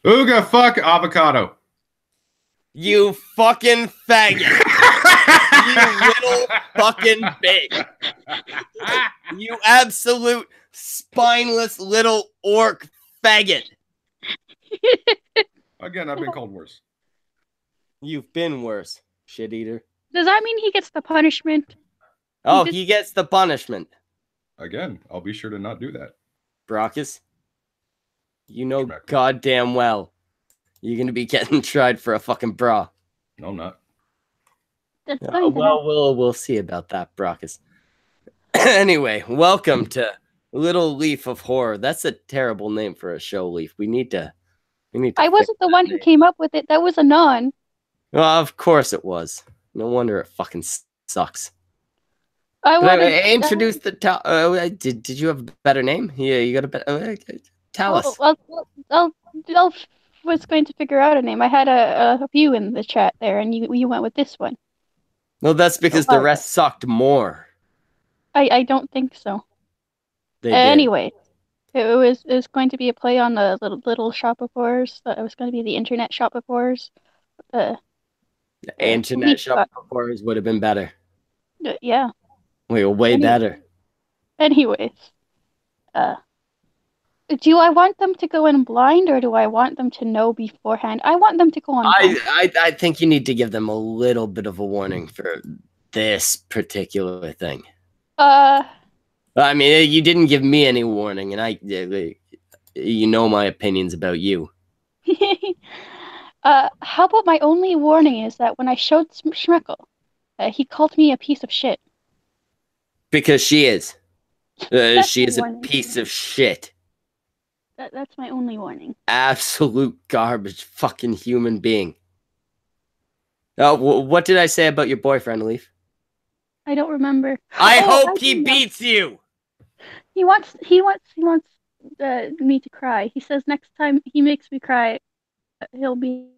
Ooga, fuck avocado. You fucking faggot. You little fucking bitch. You absolute spineless little orc faggot. Again, I've been called worse. You've been worse, shit eater. Does that mean he gets the punishment? Oh, he gets the punishment. Again, I'll be sure to not do that. Brockus, you know goddamn well you're gonna be getting tried for a fucking bra. No, I'm not. Well, we'll see about that, Brockus. Anyway, welcome to Little Leaf of Horror. That's a terrible name for a show, Leaf. We need to I wasn't the one who came up with it. That was Anon. Well, of course it was. No wonder it fucking sucks. Introduce the did you have a better name? Yeah, you got a better. Tell us. I was going to figure out a name. I had a few in the chat there, and you went with this one. No, that's because the rest sucked more. I don't think so. Anyway, it was going to be a play on the little shop of horrors. It was going to be the internet shop of horrors. The internet shop of horrors would have been better. Yeah. We were way better. Anyways, do I want them to go in blind, or do I want them to know beforehand? I want them to go on blind. I think you need to give them a little bit of a warning for this particular thing. I mean, you didn't give me any warning, and you know my opinions about you. How about my only warning is that when I showed Schmeckle, he called me a piece of shit. Because she is. She is a piece of shit. That's my only warning. Absolute garbage fucking human being. What did I say about your boyfriend, Leaf? I don't remember. I hope he beats you. He wants me to cry. He says next time he makes me cry, he'll be.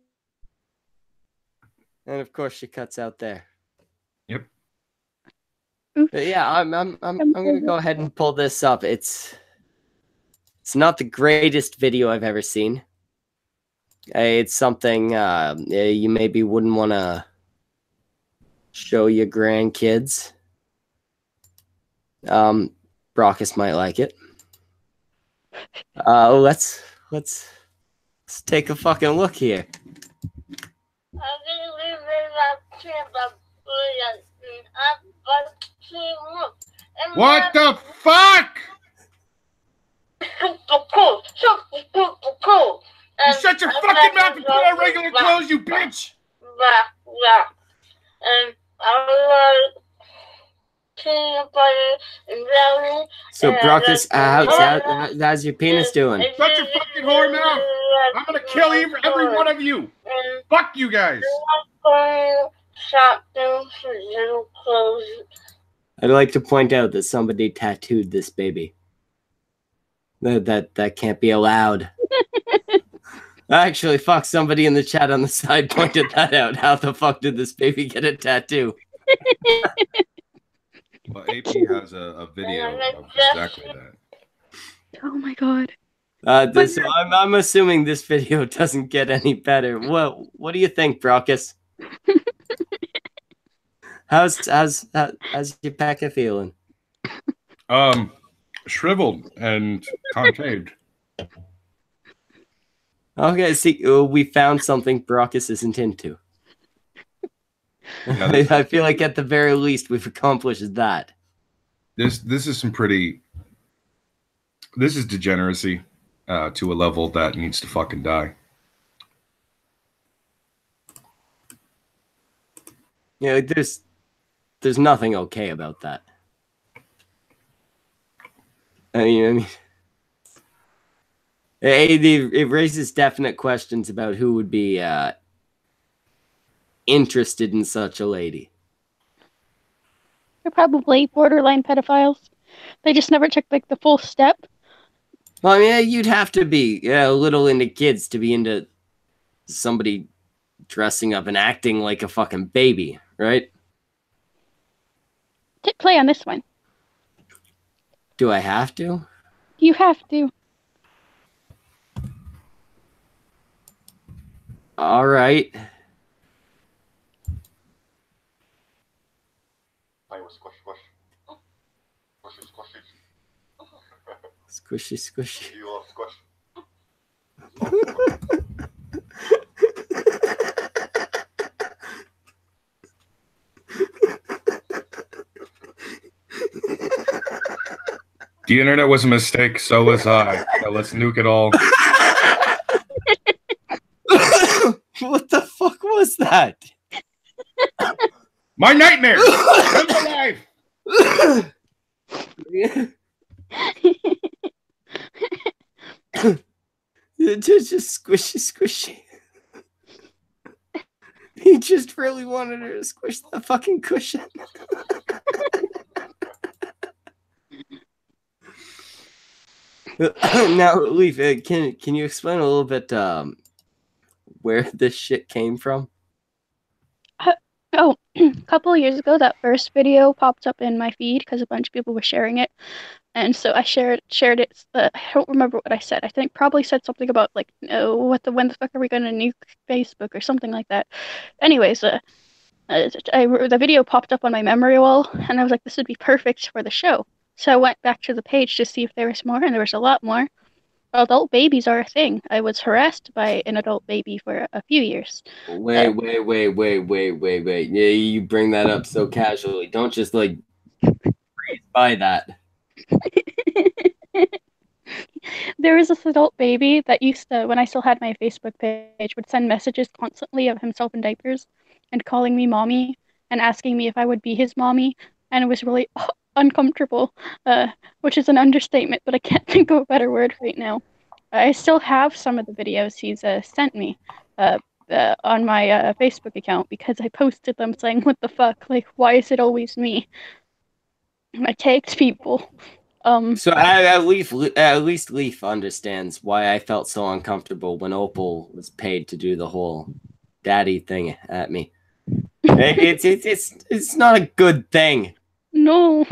And of course, she cuts out there. Yep. But yeah, I'm gonna go ahead and pull this up. It's not the greatest video I've ever seen. It's something you maybe wouldn't want to show your grandkids. Brockus might like it. Let's take a fucking look here. What the fuck? You shut your fucking mouth and put on regular clothes, you bitch! So, Brockus, how's your penis doing? Shut your fucking whore mouth! I'm gonna kill every one of you! Fuck you guys! I'd like to point out that somebody tattooed this baby. That can't be allowed. Actually, fuck, somebody in the chat on the side pointed that out. How the fuck did this baby get a tattoo? Well, AP has a video of exactly that. Oh my god. So I'm assuming this video doesn't get any better. What do you think, Brockus? How's your packet feeling? Shriveled and concaved. Okay, see, we found something Brockus isn't into. I feel like at the very least we've accomplished that. This is some pretty. This is degeneracy to a level that needs to fucking die. Yeah, there's nothing okay about that. I mean, it raises definite questions about who would be interested in such a lady. They're probably borderline pedophiles. They just never took like the full step. Well, yeah, you'd have to be a little into kids to be into somebody dressing up and acting like a fucking baby, right? Hit play on this one. Do I have to? You have to. All right. Squishy, squishy. You love squish. The internet was a mistake, so was I. Now let's nuke it all. What the fuck was that? My nightmare! Come alive! Just squishy, squishy. He just really wanted her to squish the fucking cushion. Now, Leaf, can you explain a little bit where this shit came from? Oh, a couple of years ago, that first video popped up in my feed because a bunch of people were sharing it, and so I shared it. I don't remember what I said. I think probably said something about like, no, when the fuck are we gonna nuke Facebook or something like that. Anyways, the video popped up on my memory wall, and I was like, this would be perfect for the show. So I went back to the page to see if there was more, and there was a lot more. Adult babies are a thing. I was harassed by an adult baby for a few years. Wait. Yeah, you bring that up so casually. Don't just like breeze by that. There was this adult baby that used to, when I still had my Facebook page, would send messages constantly of himself in diapers and calling me mommy and asking me if I would be his mommy. And it was really uncomfortable, which is an understatement, but I can't think of a better word right now. I still have some of the videos he's sent me on my Facebook account because I posted them saying, what the fuck? Like, why is it always me? And I tagged people. So at least Leaf understands why I felt so uncomfortable when Opal was paid to do the whole daddy thing at me. It's not a good thing. No.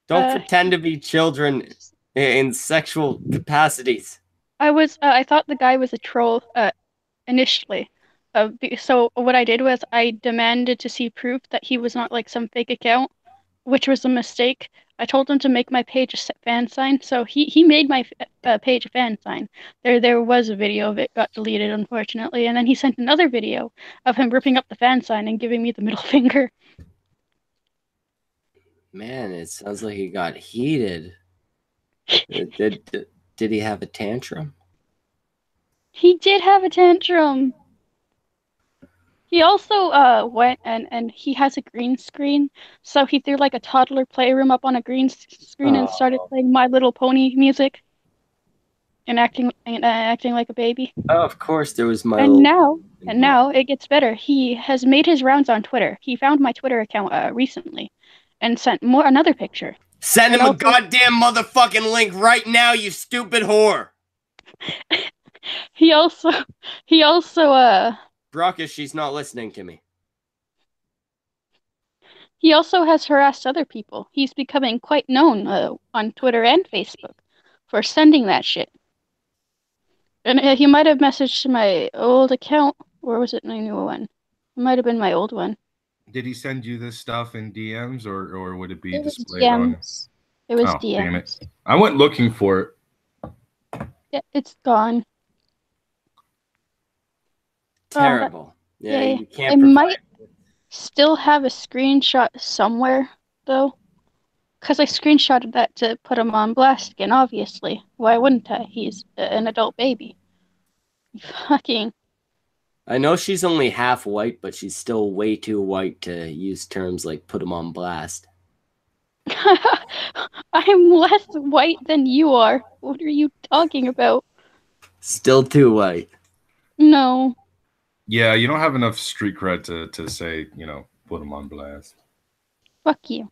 Don't pretend to be children in sexual capacities. I thought the guy was a troll initially. So what I did was I demanded to see proof that he was not like some fake account, which was a mistake. I told him to make my page a fan sign, so he made my page a fan sign. There was a video of it, got deleted unfortunately, and then he sent another video of him ripping up the fan sign and giving me the middle finger. Man, it sounds like he got heated. Did he have a tantrum? He did have a tantrum. He also went and he has a green screen, so he threw like a toddler playroom up on a green screen and started playing My Little Pony music and acting like a baby. Oh, of course, there was And now it gets better. He has made his rounds on Twitter. He found my Twitter account recently and sent another picture. Send him a goddamn motherfucking link right now, you stupid whore. He also Brockus, she's not listening to me. He also has harassed other people. He's becoming quite known on Twitter and Facebook for sending that shit. And he might have messaged my old account, or was it my new one? It might have been my old one. Did he send you this stuff in DMs, or would it be displayed DMs. It was Oh, DMs. damn it. I went looking for it. Yeah, it's gone. Terrible. Yeah, you can't. I might still have a screenshot somewhere, though. Because I screenshotted that to put him on blast again, obviously. Why wouldn't I? He's an adult baby. Fucking. I know she's only half white, but she's still way too white to use terms like put him on blast. I'm less white than you are. What are you talking about? Still too white. No. Yeah, you don't have enough street cred to say, put him on blast. Fuck you.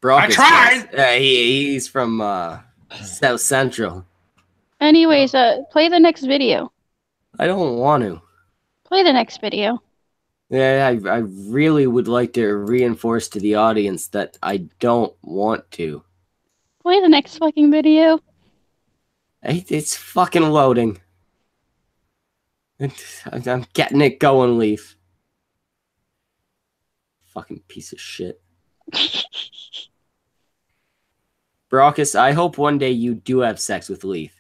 Brockus I tried! He's from South Central. Anyways, play the next video. I don't want to. Play the next video. Yeah, I really would like to reinforce to the audience that I don't want to. Play the next fucking video. It's fucking loading. I'm getting it going, Leaf. Fucking piece of shit. Brockus, I hope one day you do have sex with Leaf.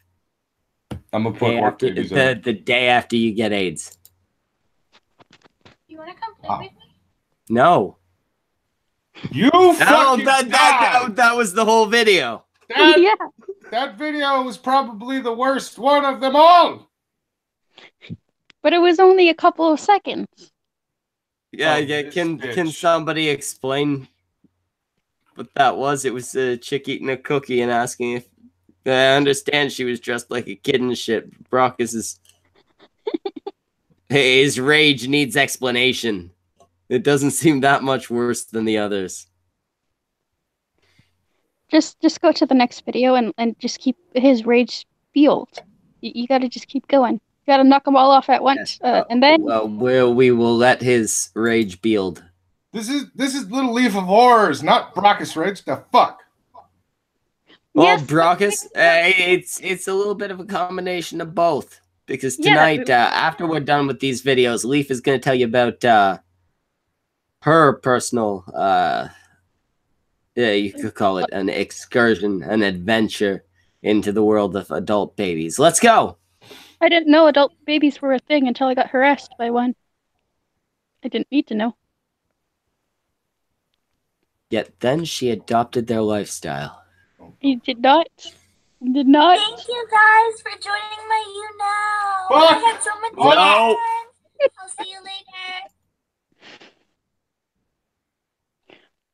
I'm gonna put work babies in. The day after you get AIDS. You want to come play with me? No. You fucking that was the whole video. That video was probably the worst one of them all. But it was only a couple of seconds. Yeah, can somebody explain what that was? It was a chick eating a cookie and asking if I understand she was dressed like a kid and shit. Brockus is his rage needs explanation. It doesn't seem that much worse than the others. Just go to the next video and just keep his rage fueled. You gotta just keep going. You gotta knock them all off at once, and then we will let his rage build. This is Little Leaf of Horrors, not Brockus Rage. The fuck. Well, yes, Brockus, it's a little bit of a combination of both. Because tonight, after we're done with these videos, Leaf is going to tell you about her personal, you could call it an excursion, an adventure into the world of adult babies. Let's go! I didn't know adult babies were a thing until I got harassed by one. I didn't need to know. Yet then she adopted their lifestyle. You did not. You did not. Thank you guys for joining my You Now. Fuck. I had so much No. fun. I'll see you later.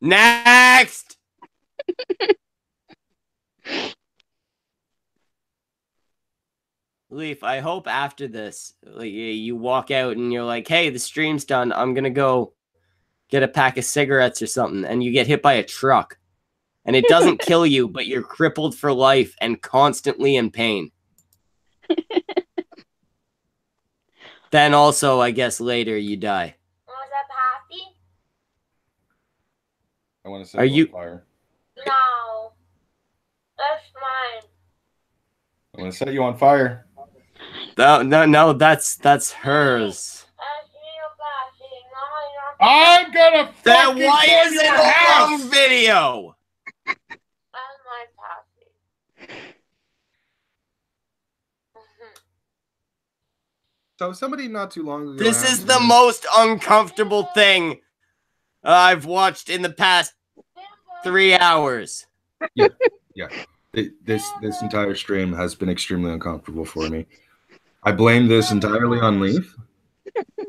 Next! Leaf, I hope after this, you walk out and you're like, hey, the stream's done. I'm going to go get a pack of cigarettes or something. And you get hit by a truck. And it doesn't kill you, but you're crippled for life and constantly in pain. Then also, I guess later you die. Was that happy? I want to set you on fire. No. That's mine. I want to set you on fire. No, that's hers. I'm gonna fucking Then why is it a long video? That's my pappy. So somebody not too long ago. This is the most uncomfortable thing I've watched in the past 3 hours. Yeah. This entire stream has been extremely uncomfortable for me. I blame this entirely on Leaf,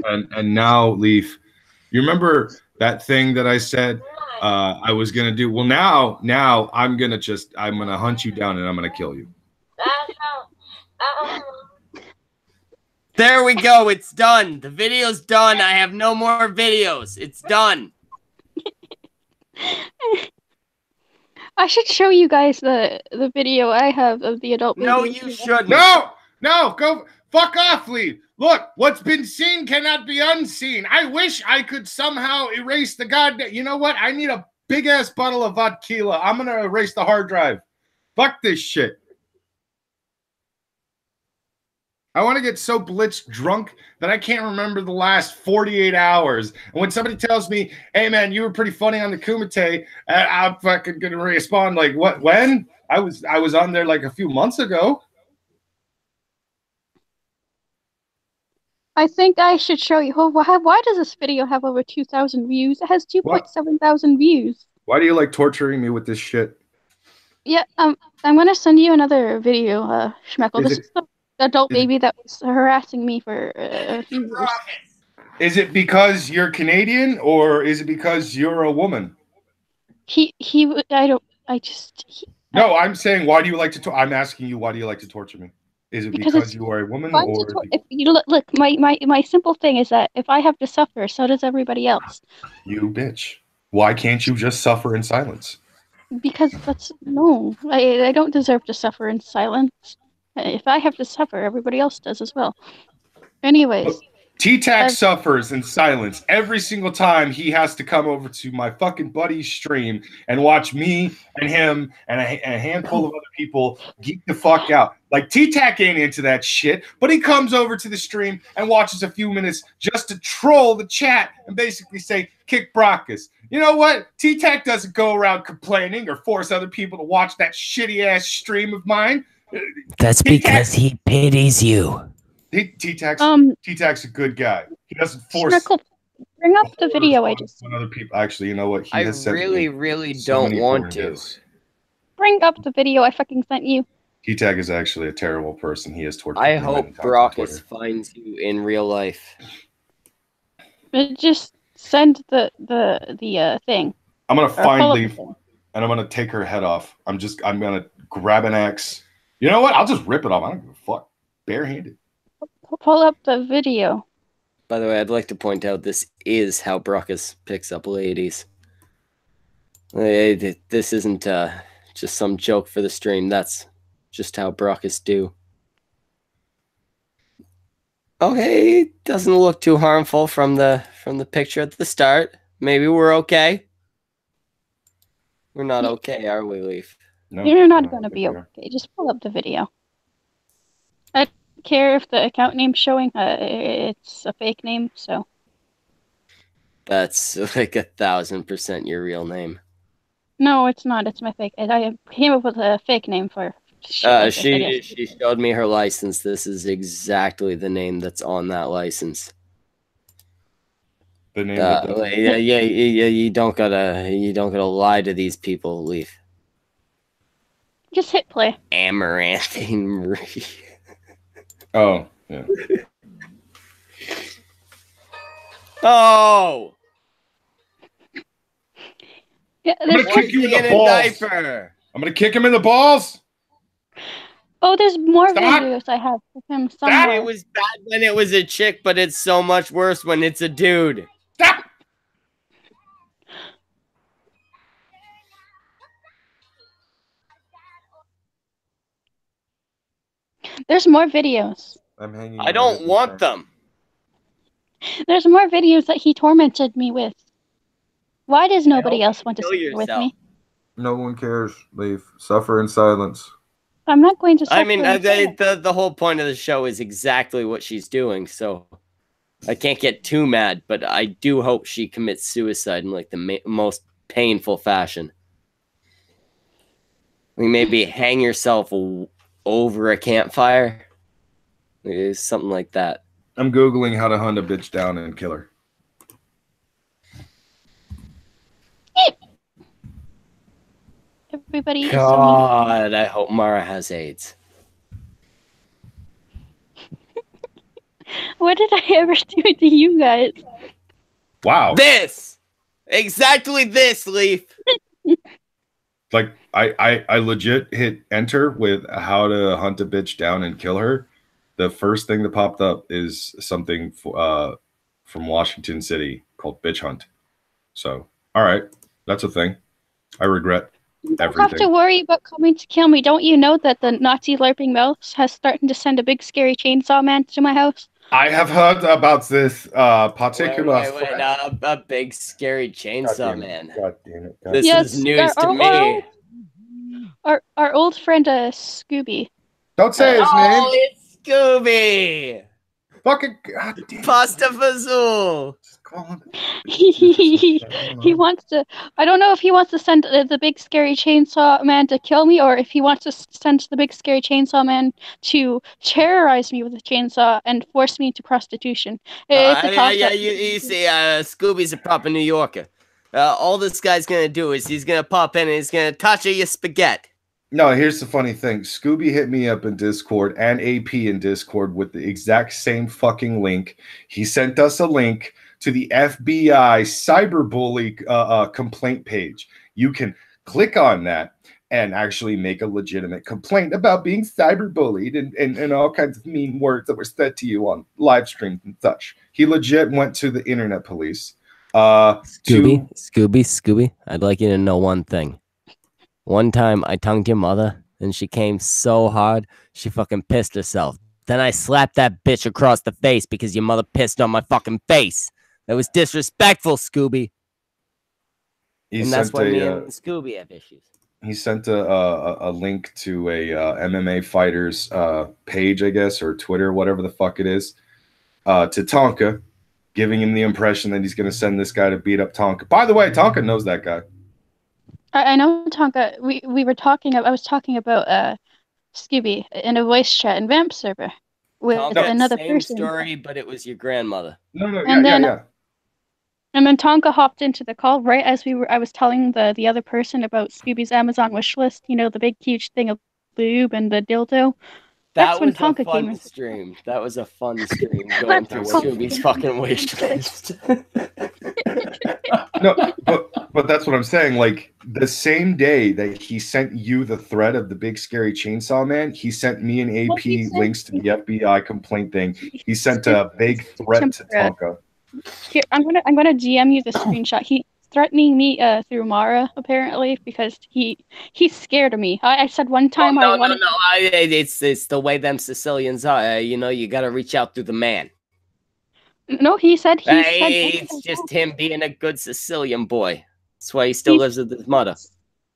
and now Leaf. You remember that thing that I said I was gonna do? Well, now I'm gonna hunt you down and I'm gonna kill you. There we go. It's done. The video's done. I have no more videos. It's done. I should show you guys the video I have of the adult baby. No, you shouldn't. No, go fuck off, Leaf. Look, what's been seen cannot be unseen. I wish I could somehow erase the goddamn. You know what? I need a big ass bottle of vodka. I'm gonna erase the hard drive. Fuck this shit. I want to get so blitzed drunk that I can't remember the last 48 hours. And when somebody tells me, hey man, you were pretty funny on the Kumite, I'm fucking gonna respond like, what? When? I was on there like a few months ago. I think I should show you. Why does this video have over 2,000 views? It has 2.7 thousand views. Why do you like torturing me with this shit? Yeah, I'm gonna send you another video, Schmeckle. This is the adult baby that was harassing me for a few years. Is it because you're Canadian or is it because you're a woman? No, I'm saying, why do you like to? I'm asking you, why do you like to torture me? Is it because you are a woman, or if you look? My simple thing is that if I have to suffer, so does everybody else. You bitch! Why can't you just suffer in silence? Because I don't deserve to suffer in silence. If I have to suffer, everybody else does as well. Anyways, T-Tac suffers in silence every single time he has to come over to my fucking buddy's stream and watch me and him and a handful of other people geek the fuck out. Like, T-Tac ain't into that shit, but he comes over to the stream and watches a few minutes just to troll the chat and basically say, kick Brockus. You know what? T-Tac doesn't go around complaining or force other people to watch that shitty-ass stream of mine. That's because he pities you. T-Tac's a good guy. He doesn't force. Schmeckle, bring up the video I just sent. Other people, actually, you know what? I really don't want to. Bring up the video I fucking sent you. T-Tac is actually a terrible person. He has tortured. I hope Brockus finds you in real life. Just send the thing. I'm gonna find Leaf, and I'm gonna take her head off. I'm gonna grab an axe. You know what? I'll just rip it off. I don't give a fuck. Barehanded. Pull up the video. By the way, I'd like to point out this is how Brockus picks up ladies. This isn't just some joke for the stream. That's just how Brockus do. Okay, doesn't look too harmful from the picture at the start. Maybe we're okay. We're not okay, are we, Leaf? No, you're not going to be okay. Just pull up the video. I don't care if the account name's showing. It's a fake name, so. That's like 1,000% your real name. No, it's not. It's my fake. I came up with a fake name for. She showed me her license. This is exactly the name that's on that license. The name. Yeah. You don't gotta lie to these people, Leaf. Just hit play. Amaranthine Marie. Oh, yeah. Oh! Yeah, I'm gonna kick you in the balls. I'm gonna kick him in the balls. Oh, there's more videos I have of him somewhere. It was bad when it was a chick, but it's so much worse when it's a dude. Stop! There's more videos. I don't want them. There's more videos that he tormented me with. Why does nobody else want to suffer with me? No one cares. Leave. Suffer in silence. I'm not going to suffer. I mean, the whole point of the show is exactly what she's doing, so I can't get too mad, but I do hope she commits suicide in like the most painful fashion. I mean, maybe hang yourself over a campfire. Something like that. I'm Googling how to hunt a bitch down and kill her. Everybody. God, I hope Mara has AIDS. What did I ever do to you guys? Wow. This! Exactly this, Leaf! Like, I legit hit enter with how to hunt a bitch down and kill her. The first thing that popped up is something from Washington City called Bitch Hunt. So, all right. That's a thing. I regret everything. You don't have to worry about coming to kill me. Don't you know that the Nazi LARPing mouse has started to send a big scary chainsaw man to my house? I have heard about this particular... a big scary chainsaw man. God damn it. This is news to me. Our old friend Scooby. Don't say his name. Oh, it's Scooby. Fucking God damn it. Pasta Fazool. He wants to. I don't know if he wants to send the big scary chainsaw man to kill me, or if he wants to send the big scary chainsaw man to terrorize me with a chainsaw and force me into prostitution. It's a toss-up. You see, Scooby's a proper New Yorker. All this guy's gonna do is he's gonna pop in and he's gonna touch your spaghetti. No, here's the funny thing. Scooby hit me up in Discord and AP in Discord with the exact same fucking link. He sent us a link to the FBI cyberbully complaint page. You can click on that and actually make a legitimate complaint about being cyberbullied and all kinds of mean words that were said to you on live streams and such. He legit went to the internet police. Scooby, I'd like you to know one thing. One time I tongued your mother and she came so hard, she fucking pissed herself. Then I slapped that bitch across the face because your mother pissed on my fucking face. That was disrespectful, Scooby. And that's why me and Scooby have issues. He sent a link to a MMA fighter's page, I guess, or Twitter, whatever the fuck it is, to Tonka, giving him the impression that he's going to send this guy to beat up Tonka. By the way, Tonka knows that guy. I know Tonka. We were talking. I was talking about Scooby in a voice chat in Vamp server with another same person. Story, but it was your grandmother. No, Yeah. And then Tonka hopped into the call right as I was telling the other person about Scooby's Amazon wish list. You know, the big huge thing of lube and the dildo. That's when Tonka came in. Stream. That was a fun stream going through Scooby's fucking wish list. No, but that's what I'm saying. Like, the same day that he sent you the thread of the big scary chainsaw man, he sent me and AP links to the FBI complaint thing. He sent a big threat to Tonka. Here, I'm gonna GM you the screenshot. He's threatening me through Mara apparently because he's scared of me. I said one time No. It's the way them Sicilians are. You know, you gotta reach out through the man. No, he said it's just him being a good Sicilian boy. That's why he still lives with his mother.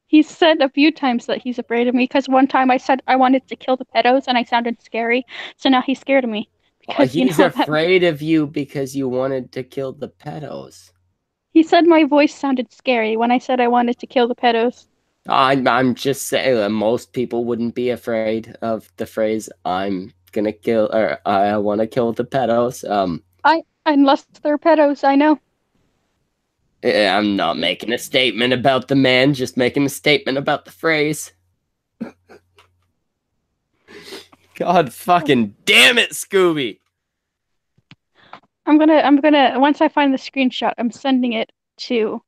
He said a few times that he's afraid of me because one time I said I wanted to kill the pedos and I sounded scary. So now he's scared of me. Because, he's afraid of you because you wanted to kill the pedos. He said my voice sounded scary when I said I wanted to kill the pedos. I'm just saying most people wouldn't be afraid of the phrase "I'm gonna kill" or "I want to kill the pedos." Unless they're pedos, I know. I'm not making a statement about the man, just making a statement about the phrase. God fucking damn it, Scooby! I'm gonna once I find the screenshot, I'm sending it to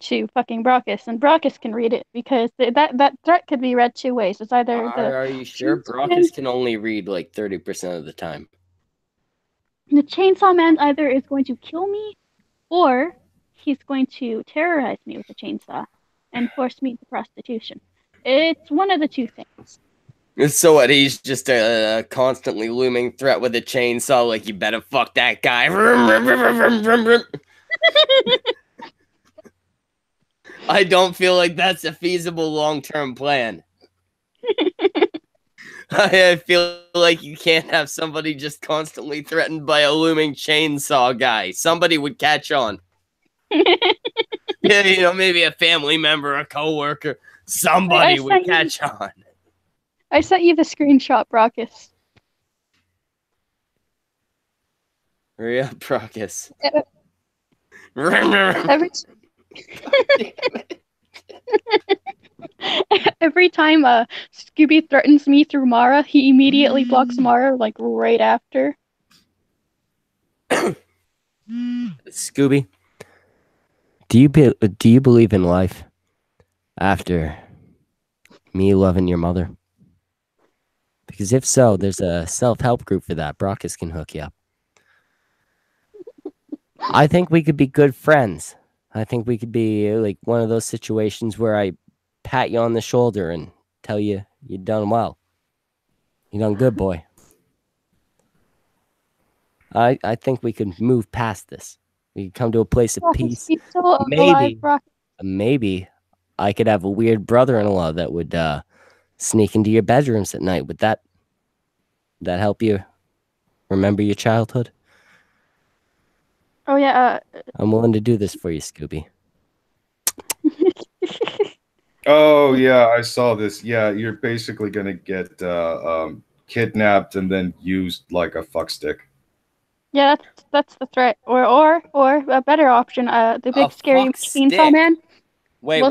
fucking Brockus, and Brockus can read it because that threat could be read two ways. It's either Are you sure Brockus can only read like 30% of the time? The chainsaw man either is going to kill me, or he's going to terrorize me with a chainsaw and force me to prostitution. It's one of the two things. So what, he's just a constantly looming threat with a chainsaw, like, you better fuck that guy. I don't feel like that's a feasible long-term plan. I feel like you can't have somebody just constantly threatened by a looming chainsaw guy. Somebody would catch on. Yeah, you know, maybe a family member, a coworker. Somebody would catch on. I sent you the screenshot, Brockus. Hurry up, Brockus. Every time Scooby threatens me through Mara, he immediately blocks Mara, like, right after. Scooby, do you believe in life after me loving your mother? Because if so, there's a self-help group for that. Brockus can hook you up. I think we could be good friends. I think we could be like one of those situations where I pat you on the shoulder and tell you you've done well. You done good, boy. I think we could move past this. We could come to a place of peace. Maybe I could have a weird brother-in-law that would sneak into your bedrooms at night. Would that help you remember your childhood? Oh, yeah. I'm willing to do this for you, Scooby. Oh, yeah, I saw this. Yeah, you're basically going to get kidnapped and then used like a fuck stick. Yeah, that's the threat. Or a better option, the big scary chainsaw man. Wait.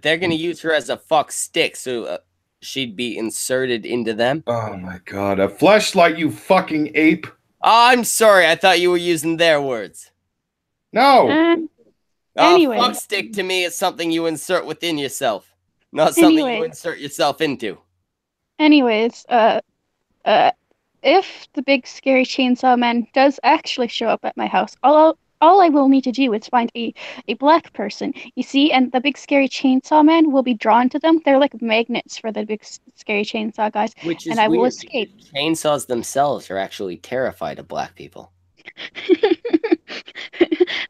They're going to use her as a fuck stick, so she'd be inserted into them? Oh, my God. A fleshlight, you fucking ape. Oh, I'm sorry. I thought you were using their words. No. Anyway. Fuck stick to me is something you insert within yourself, not something you insert yourself into. Anyways, if the big scary chainsaw man does actually show up at my house, all I will need to do is find a black person, you see, and the big scary chainsaw man will be drawn to them. They're like magnets for the big scary chainsaw guys, Which is and I will weird escape. because chainsaws themselves are actually terrified of black people.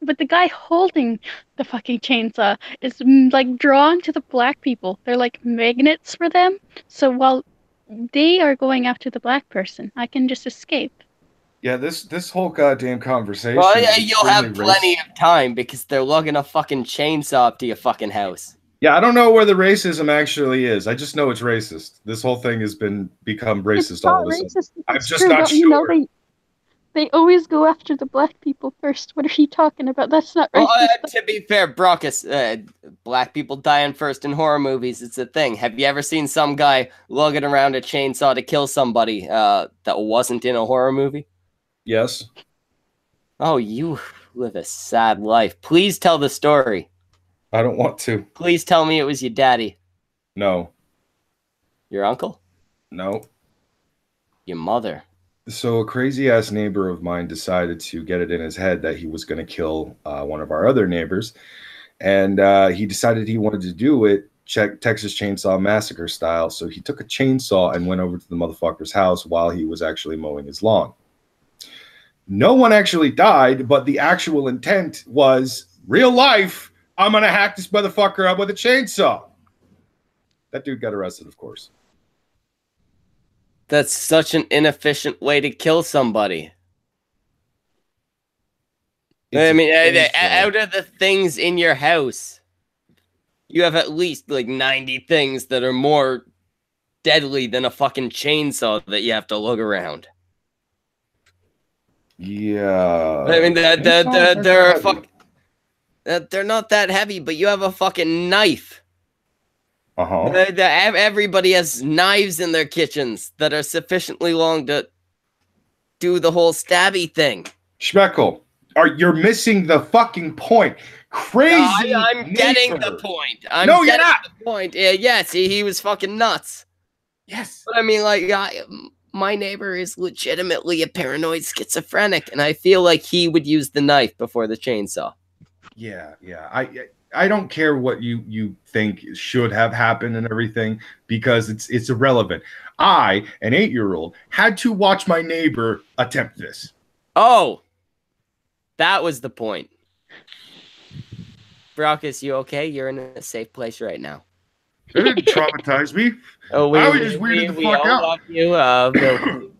But the guy holding the fucking chainsaw is like drawn to the black people. They're like magnets for them. So while they are going after the black person, I can just escape. Yeah, this whole goddamn conversation. Well, is yeah, you'll have extremely plenty racist. of time because they're lugging a fucking chainsaw up to your fucking house. Yeah, I don't know where the racism actually is. I just know it's racist. This whole thing has become racist It's all not of a sudden. racist. I'm It's just true. not Don't you know sure. they always go after the black people first? What are you talking about? That's not Well, racist. to be fair, Brockus, black people dying first in horror movies. It's a thing. Have you ever seen some guy lugging around a chainsaw to kill somebody that wasn't in a horror movie? Yes. Oh, you live a sad life. Please tell the story. I don't want to. Please tell me it was your daddy. No. Your uncle? No. Your mother? So a crazy ass neighbor of mine decided to get it in his head that he was going to kill one of our other neighbors, and he decided he wanted to do it Texas Chainsaw Massacre style. So he took a chainsaw and went over to the motherfucker's house while he was actually mowing his lawn. No one actually died, but the actual intent was real life. I'm going to hack this motherfucker up with a chainsaw. That dude got arrested, of course. That's such an inefficient way to kill somebody. I mean, out of the things in your house, you have at least like 90 things that are more deadly than a fucking chainsaw that you have to lug around. Yeah. I mean, they're not that heavy, but you have a fucking knife. Uh-huh. Everybody has knives in their kitchens that are sufficiently long to do the whole stabby thing. Schmeckle, you're missing the fucking point. Crazy. I'm getting the point. No, you're not. The point. Yeah, see, he was fucking nuts. Yes. But I mean, like, my neighbor is legitimately a paranoid schizophrenic, and I feel like he would use the knife before the chainsaw. Yeah. I don't care what you think should have happened and everything, because it's irrelevant. I, an 8-year-old, had to watch my neighbor attempt this. Oh, that was the point. Brockus, you okay? You're in a safe place right now. It didn't traumatize me. Oh, I was just weirded the fuck out. Love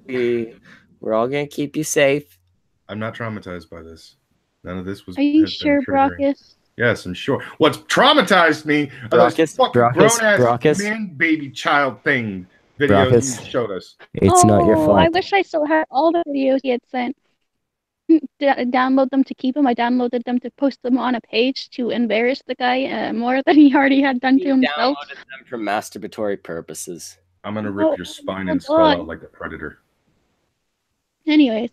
you. We're all gonna keep you safe. I'm not traumatized by this. None of this was. Are you sure, Brockus? Yes, I'm sure. What's traumatized me are those fucking grown-ass man, baby, child thing videos you showed us. It's not your fault. I wish I still had all the videos he had sent. Download them to keep them. I downloaded them to post them on a page to embarrass the guy more than he already had done to himself. Downloaded them for masturbatory purposes. I'm gonna rip your spine and skull out like a predator. Anyways,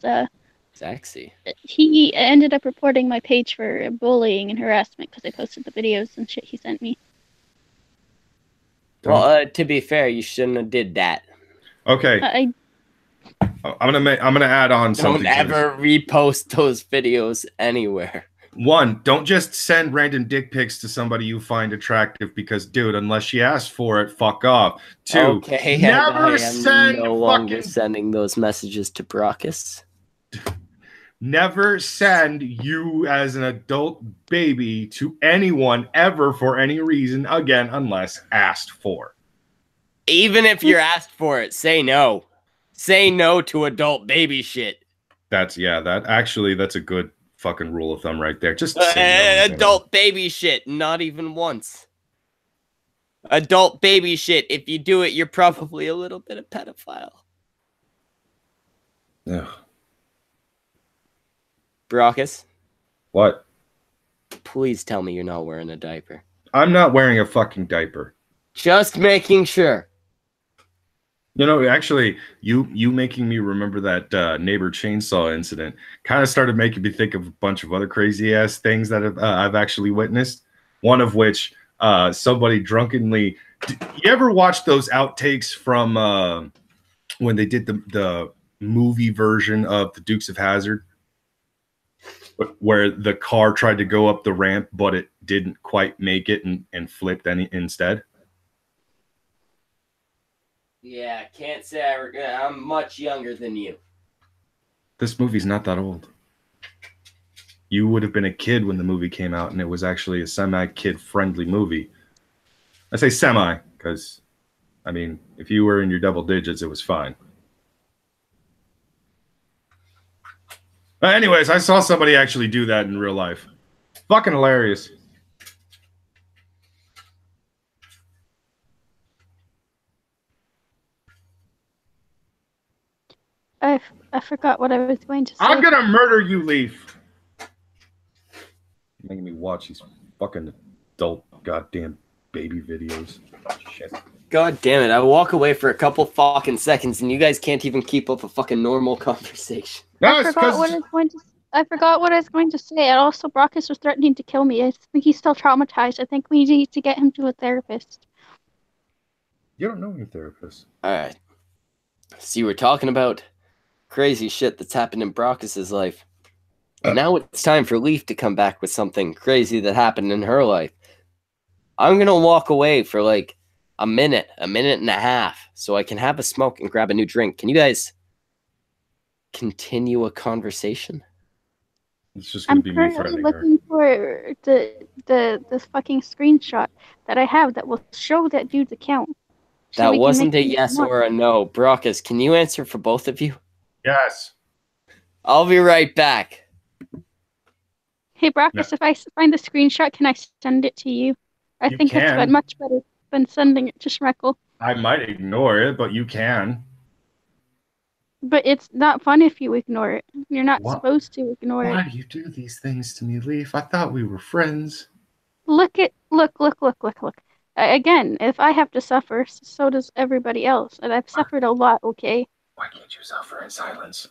sexy. He ended up reporting my page for bullying and harassment because I posted the videos and shit he sent me. Well, to be fair, you shouldn't have did that. Okay. I'm gonna add on something. Don't ever repost those videos anywhere. 1, don't just send random dick pics to somebody you find attractive because, dude, unless she asked for it, fuck off. 2, okay, never send no longer sending those messages to Brockus. Never send you as an adult baby to anyone ever for any reason again, unless asked for. Even if you're asked for it, say no. Say no to adult baby shit. That's a good fucking rule of thumb right there. Just say no. Adult baby shit, not even once. Adult baby shit, if you do it, you're probably a little bit of pedophile. Ugh. Brockus? What? Please tell me you're not wearing a diaper. I'm not wearing a fucking diaper. Just making sure. You know, actually, you making me remember that neighbor chainsaw incident kind of started making me think of a bunch of other crazy ass things that I've actually witnessed. One of which, somebody drunkenly. You ever watch those outtakes from when they did the movie version of the Dukes of Hazzard? where the car tried to go up the ramp, but it didn't quite make it and flipped instead. Yeah, can't say I'm much younger than you. This movie's not that old. You would have been a kid when the movie came out, and it was actually a semi-kid-friendly movie. I say semi, because, I mean, if you were in your double digits, it was fine. But anyways, I saw somebody actually do that in real life. Fucking hilarious. I forgot what I was going to say. I'm gonna murder you, Leaf. You're making me watch these fucking adult goddamn baby videos. Shit. God damn it! I walk away for a couple fucking seconds, and you guys can't even keep up a fucking normal conversation. No, I forgot what I was going to. I forgot what I was going to say. And also, Brockus was threatening to kill me. I think he's still traumatized. I think we need to get him to a therapist. You don't know any therapists. All right. So you were talking about crazy shit that's happened in Brockus's life. Now it's time for Leaf to come back with something crazy that happened in her life. I'm gonna walk away for like a minute and a half, so I can have a smoke and grab a new drink. Can you guys continue a conversation? It's just gonna be me threatening her. I'm currently looking for the fucking screenshot that I have that will show that dude's account. So That we can wasn't make a yes or a no. Brockus, can you answer for both of you? Yes. I'll be right back. Hey, Brockus, if I find the screenshot, can I send it to you? I think that's much better than sending it to Schmeckle. I might ignore it, but you can. But it's not fun if you ignore it. You're not supposed to ignore it. Why do you do these things to me, Leaf? I thought we were friends. Look. Again, if I have to suffer, so does everybody else. And I've suffered a lot, okay? Why can't you suffer in silence?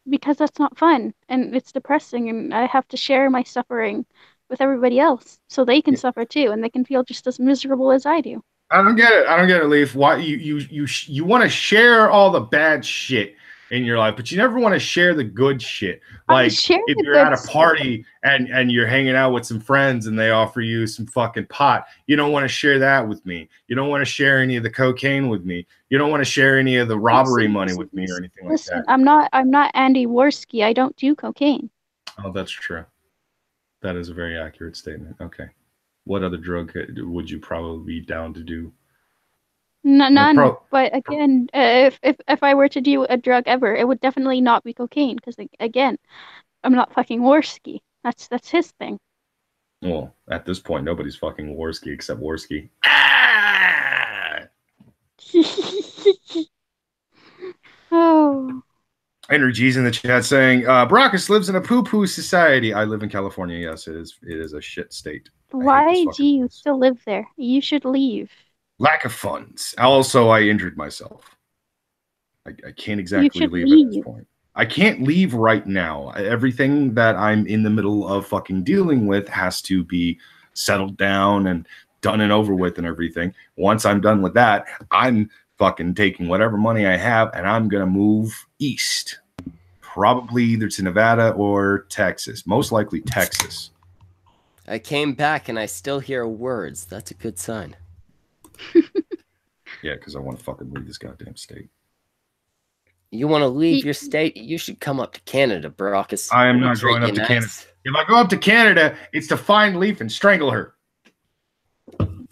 Because that's not fun. And it's depressing, and I have to share my suffering with everybody else. So they can suffer too, and they can feel just as miserable as I do. I don't get it, Leaf. Why you want to share all the bad shit in your life, but you never want to share the good shit. Like if you're at a party and you're hanging out with some friends and they offer you some fucking pot, you don't want to share that with me. You don't want to share any of the cocaine with me. You don't want to share any of the robbery money with me or anything like that. I'm not Andy Worski. I don't do cocaine. Oh, that's true. That is a very accurate statement. Okay. What other drug would you probably be down to do? None. But again, if I were to do a drug ever, it would definitely not be cocaine. Because again, I'm not fucking Worski. That's his thing. Well, at this point, nobody's fucking Worski except Worski. Oh. Energy's in the chat saying, Brockus lives in a poo-poo society. I live in California. Yes, it is a shit state. Why do you still live there? You should leave. Lack of funds. Also, I injured myself. I can't exactly leave at this point. I can't leave right now. Everything that I'm in the middle of fucking dealing with has to be settled down and done and over with and everything. Once I'm done with that, I'm fucking taking whatever money I have and I'm gonna move east, probably either to Nevada or Texas. Most likely Texas. I came back and I still hear words. That's a good sign. Yeah, because I want to fucking leave this goddamn state. You want to leave your state? You should come up to Canada, Brockus. I am not going up to Canada. If I go up to Canada, it's to find Leaf and strangle her.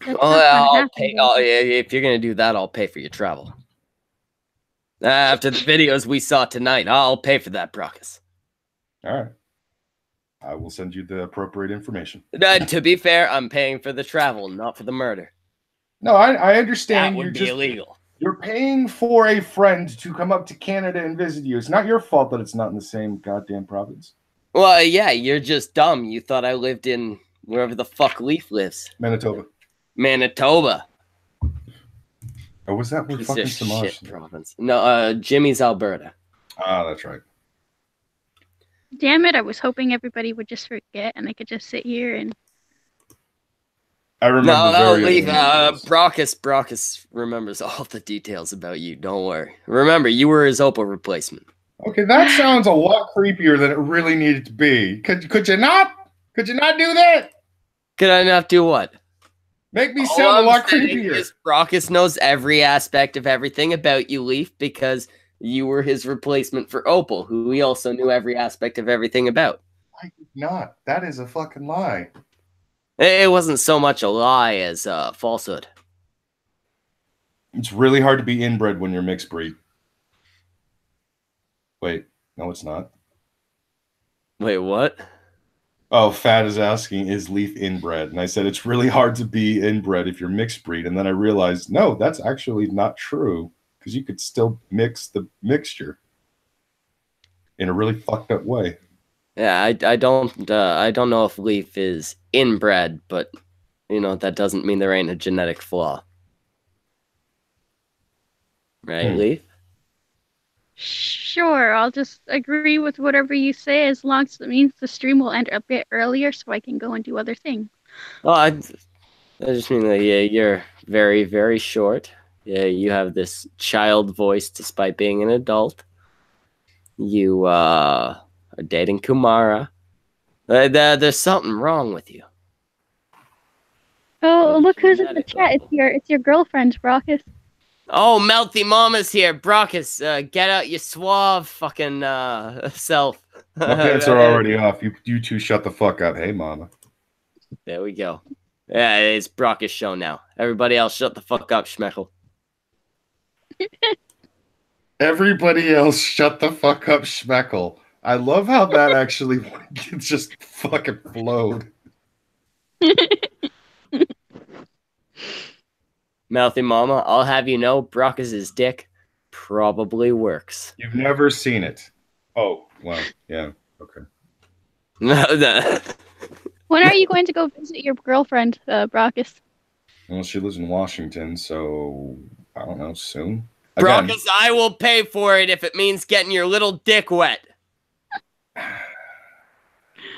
I'll pay. If you're gonna do that, I'll pay for your travel. After the videos we saw tonight, I'll pay for that, Brockus. All right. I will send you the appropriate information. To be fair, I'm paying for the travel, not for the murder. No, I understand. That would be illegal. You're paying for a friend to come up to Canada and visit you. It's not your fault that it's not in the same goddamn province. Well, yeah, you're just dumb. You thought I lived in wherever the fuck Leaf lives. Manitoba. Manitoba. Or was that where fucking Semaj Z province? No, Jimmy's Alberta. Ah, that's right. Damn it, I was hoping everybody would just forget and I could just sit here and... I remember leave. Brockus remembers all the details about you. Don't worry. Remember, you were his Opal replacement. Okay, that sounds a lot creepier than it really needed to be. Could you not? Could you not do that? Could I not do what? Make me sound a lot creepier. Brockus knows every aspect of everything about you, Leaf, because you were his replacement for Opal, who he also knew every aspect of everything about. I did not. That is a fucking lie. It wasn't so much a lie as a falsehood. It's really hard to be inbred when you're mixed breed. Wait, no, it's not. Wait, what? Oh, Fat is asking, is Leaf inbred? And I said, it's really hard to be inbred if you're mixed breed. And then I realized, no, that's actually not true, because you could still mix the mixture in a really fucked up way. Yeah, I don't know if Leaf is inbred, but you know that doesn't mean there ain't a genetic flaw, right, Leaf? Sure, I'll just agree with whatever you say as long as it means the stream will end a bit earlier so I can go and do other things. Well, I just mean that yeah, you're very, very short. Yeah, you have this child voice despite being an adult. You are dating Kumara. There's something wrong with you. Oh, look who's in the chat. It's your girlfriend, Brockus. Oh, Melty Mama's here. Brockus, get out your suave fucking self. My pants are already off. You two shut the fuck up. Hey, mama. There we go. Yeah, it's Brockus' show now. Everybody else shut the fuck up, Schmeckle. Everybody else shut the fuck up, Schmeckle. I love how that actually just fucking flowed. Mouthy Mama, I'll have you know, Brockus' dick probably works. You've never seen it. Oh, well, yeah, okay. When are you going to go visit your girlfriend, Brockus? Well, she lives in Washington, so I don't know, soon. Again, Brockus, I will pay for it if it means getting your little dick wet.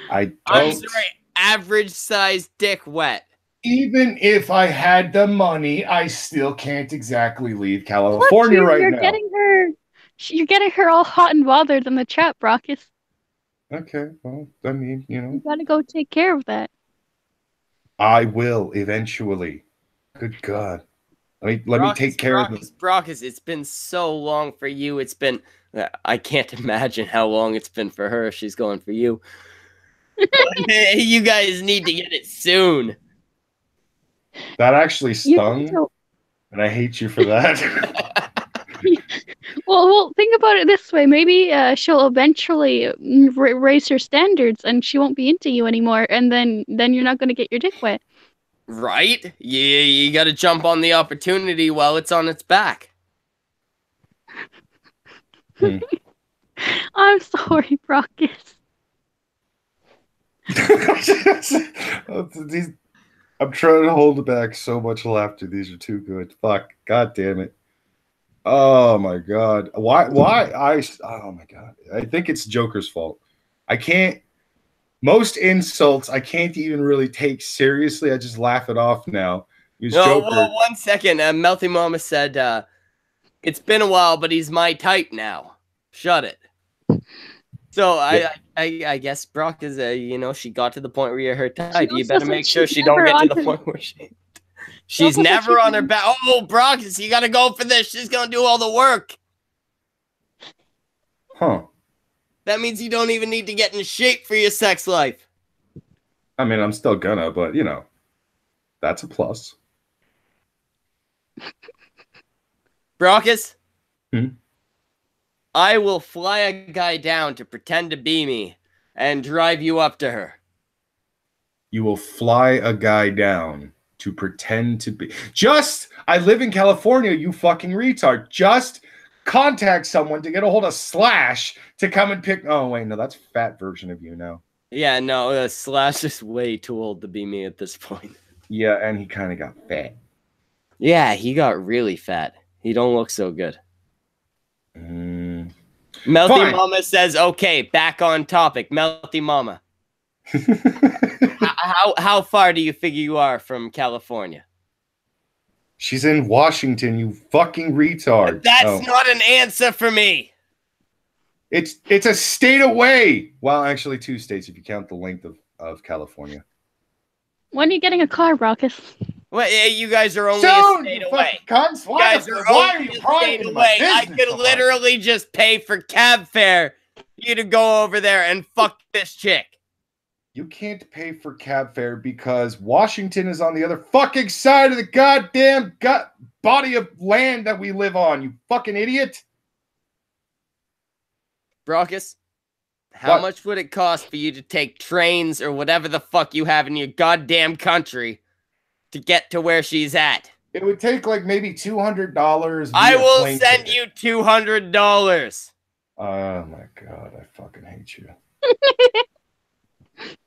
I'm sorry, average sized dick wet. Even if I had the money, I still can't exactly leave California right now. You're getting her all hot and bothered in the chat, Brockus. Okay, well, I mean, you know. You gotta go take care of that. I will eventually. Good God. Let me take care of this. Brockus, it's been so long for you. It's been, I can't imagine how long it's been for her if she's going for you. You guys need to get it soon. That actually stung, and I hate you for that. Well, think about it this way. Maybe she'll eventually raise her standards, and she won't be into you anymore, and then you're not going to get your dick wet. Right? Yeah, you got to jump on the opportunity while it's on its back. I'm sorry, Brockus. I'm trying to hold back so much laughter. These are too good. Fuck. God damn it. Oh my God. Why? Oh my God. I think it's Joker's fault. I can't. Most insults I can't even really take seriously. I just laugh it off now. Joker. Well, 1 second. Melty Mama said, it's been a while, but he's my type now. Shut it. So yeah. I guess Brock is you know, she got to the point where you're her type. You better make sure she don't get to the point where she's never on her back. Oh, Brock, you got to go for this. She's gonna do all the work. Huh. That means you don't even need to get in shape for your sex life. I mean, I'm still gonna, but you know, that's a plus. Brockus? I will fly a guy down to pretend to be me and drive you up to her. You will fly a guy down to pretend to be... I live in California, you fucking retard. Just contact someone to get a hold of Slash to come and pick... Oh, wait, no, that's fat version of you now. Yeah, no, Slash is way too old to be me at this point. Yeah, and he kind of got fat. Yeah, he got really fat. He don't look so good. Melty Mama says, okay, back on topic. Melty Mama. How far do you figure you are from California? She's in Washington, you fucking retard. That's not an answer for me. It's a state away. Well, actually 2 states if you count the length of California. When are you getting a car, Brockus? Well, yeah, you guys are only Soon, a state you away. fucking cunts. You guys are why are only you a prying state into away. my I business could so much? literally just pay for cab fare for you to go over there and fuck this chick. You can't pay for cab fare because Washington is on the other fucking side of the goddamn body of land that we live on, you fucking idiot. Brockus, how much would it cost for you to take trains or whatever the fuck you have in your goddamn country to get to where she's at? It would take like maybe $200. I will send you $200. Oh my god, I fucking hate you.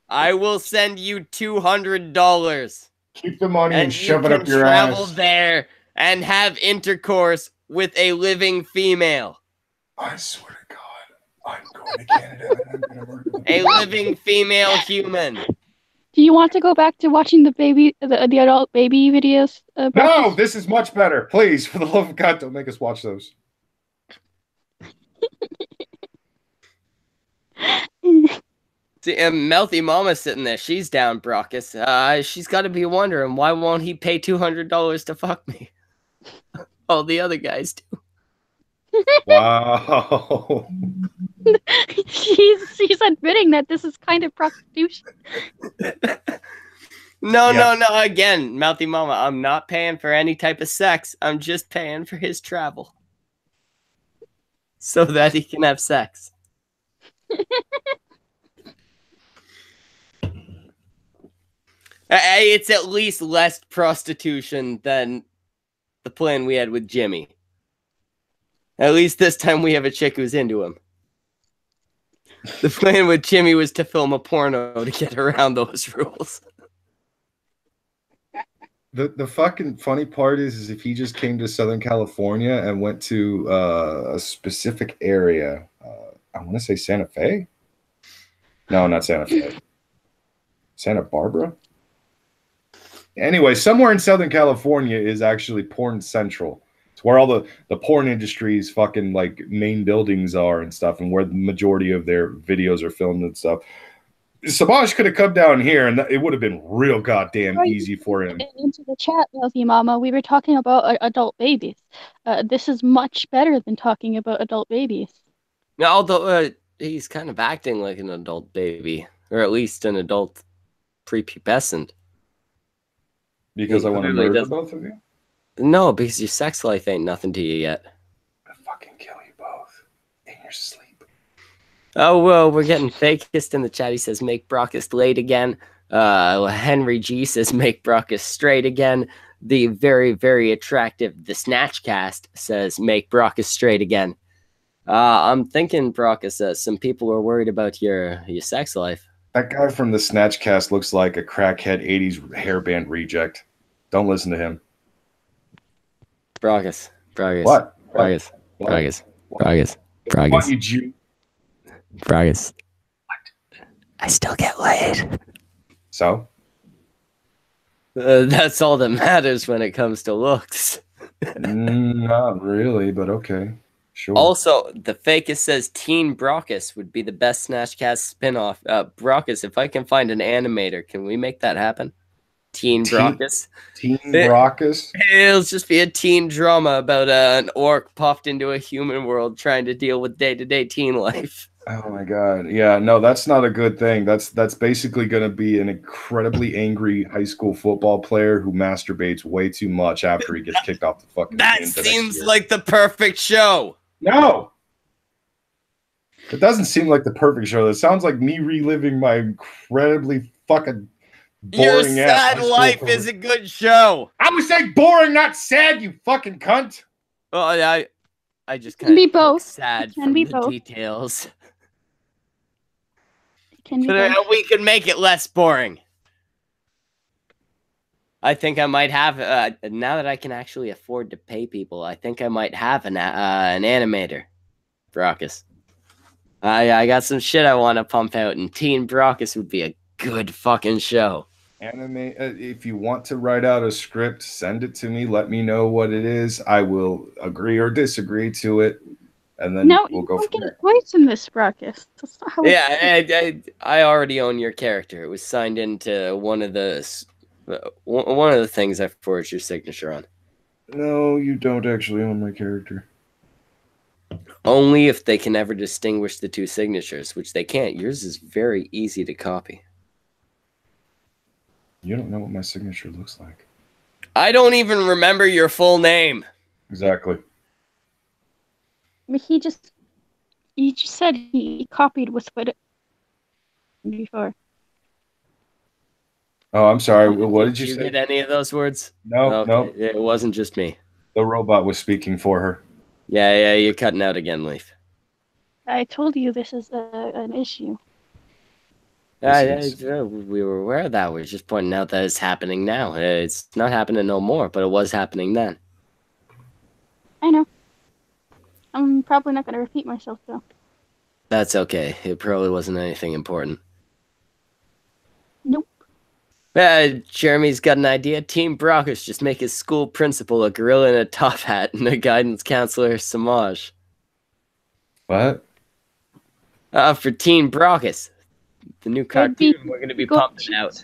I will send you $200. Keep the money and shove it you up can your travel ass. there and have intercourse with a living female. I swear to God, I'm going to Canada and I'm gonna murder them. A living female human. Do you want to go back to watching the adult baby videos? No, Brockus? this is much better. Please, for the love of God, don't make us watch those. See, Melty Mama's sitting there. She's down, Brockus. She's got to be wondering, why won't he pay $200 to fuck me? All the other guys do. Wow. she's admitting that this is kind of prostitution. No. Again, Melty Mama, I'm not paying for any type of sex. I'm just paying for his travel. So that he can have sex. It's at least less prostitution than the plan we had with Jimmy. At least this time we have a chick who's into him. The plan with Jimmy was to film a porno to get around those rules. The fucking funny part is if he just came to Southern California and went to a specific area. I want to say Santa Fe. No, not Santa Fe. Santa Barbara. Anyway, somewhere in Southern California is actually porn central. It's where all the porn industry's fucking like main buildings are and stuff, and where the majority of their videos are filmed and stuff. Semaj could have come down here, and it would have been real goddamn easy for him. Into the chat, Wealthy Mama, we were talking about adult babies. This is much better than talking about adult babies. Now, although he's kind of acting like an adult baby, or at least an adult prepubescent. Because I want to murder both of you? No, because your sex life ain't nothing to you yet. I'll fucking kill you both in your sleep. Oh, well, we're getting fakest in the chat. He says, make Brockus late again. Henry G says, make Brockus straight again. The very, very attractive The Snatchcast says, make Brockus straight again. I'm thinking, Brockus, some people are worried about your sex life. That guy from the Snatchcast looks like a crackhead 80s hairband reject. Don't listen to him. Brockus. What? Brockus. What? Brockus. What? Brockus. What, Brockus. you Jew? Brockus. I still get laid. So? That's all that matters when it comes to looks. Not really, but okay. Sure. Also, the fakest says Teen Brockus would be the best Snatchcast spinoff. Brockus, if I can find an animator, can we make that happen? Teen Brockus. Teen Brockus? It'll just be a teen drama about an orc puffed into a human world trying to deal with day-to-day teen life. Oh my god. Yeah, no, that's not a good thing. That's basically going to be an incredibly angry high school football player who masturbates way too much after he gets kicked off the fucking That team the seems next year. like the perfect show. No! It doesn't seem like the perfect show. It sounds like me reliving my incredibly fucking Your boring sad life is a good show. I was saying boring, not sad, you fucking cunt. Well, I just Can kind be of both. sad Can from be the both. details. Can So be both. we can make it less boring. I think I might have, now that I can actually afford to pay people, I think I might have an animator, Brockus. I got some shit I want to pump out, and Teen Brockus would be a good fucking show. Anime. If you want to write out a script, send it to me. Let me know what it is. I will agree or disagree to it. and then No, we'll you go don't from get there. a voice in this, Brockus. That's not how it Yeah, I already own your character. It was signed into one of the things I forged your signature on. No, you don't actually own my character. Only if they can ever distinguish the two signatures, which they can't. Yours is very easy to copy. You don't know what my signature looks like. I don't even remember your full name. Exactly. He just said he copied with what before. Oh, I'm sorry. What did you Did you say? get any of those words? No, Okay, no. it wasn't just me. The robot was speaking for her. Yeah, you're cutting out again, Leaf. I told you this is an issue. We were aware of that. We were just pointing out that it's happening now. It's not happening no more, but it was happening then. I know. I'm probably not going to repeat myself, though. That's okay. It probably wasn't anything important. Nope. Jeremy's got an idea. Team Brockus just make his school principal a gorilla in a top hat and a guidance counselor Semaj. What? For Team Brockus. The new cartoon we're going to be pumping out.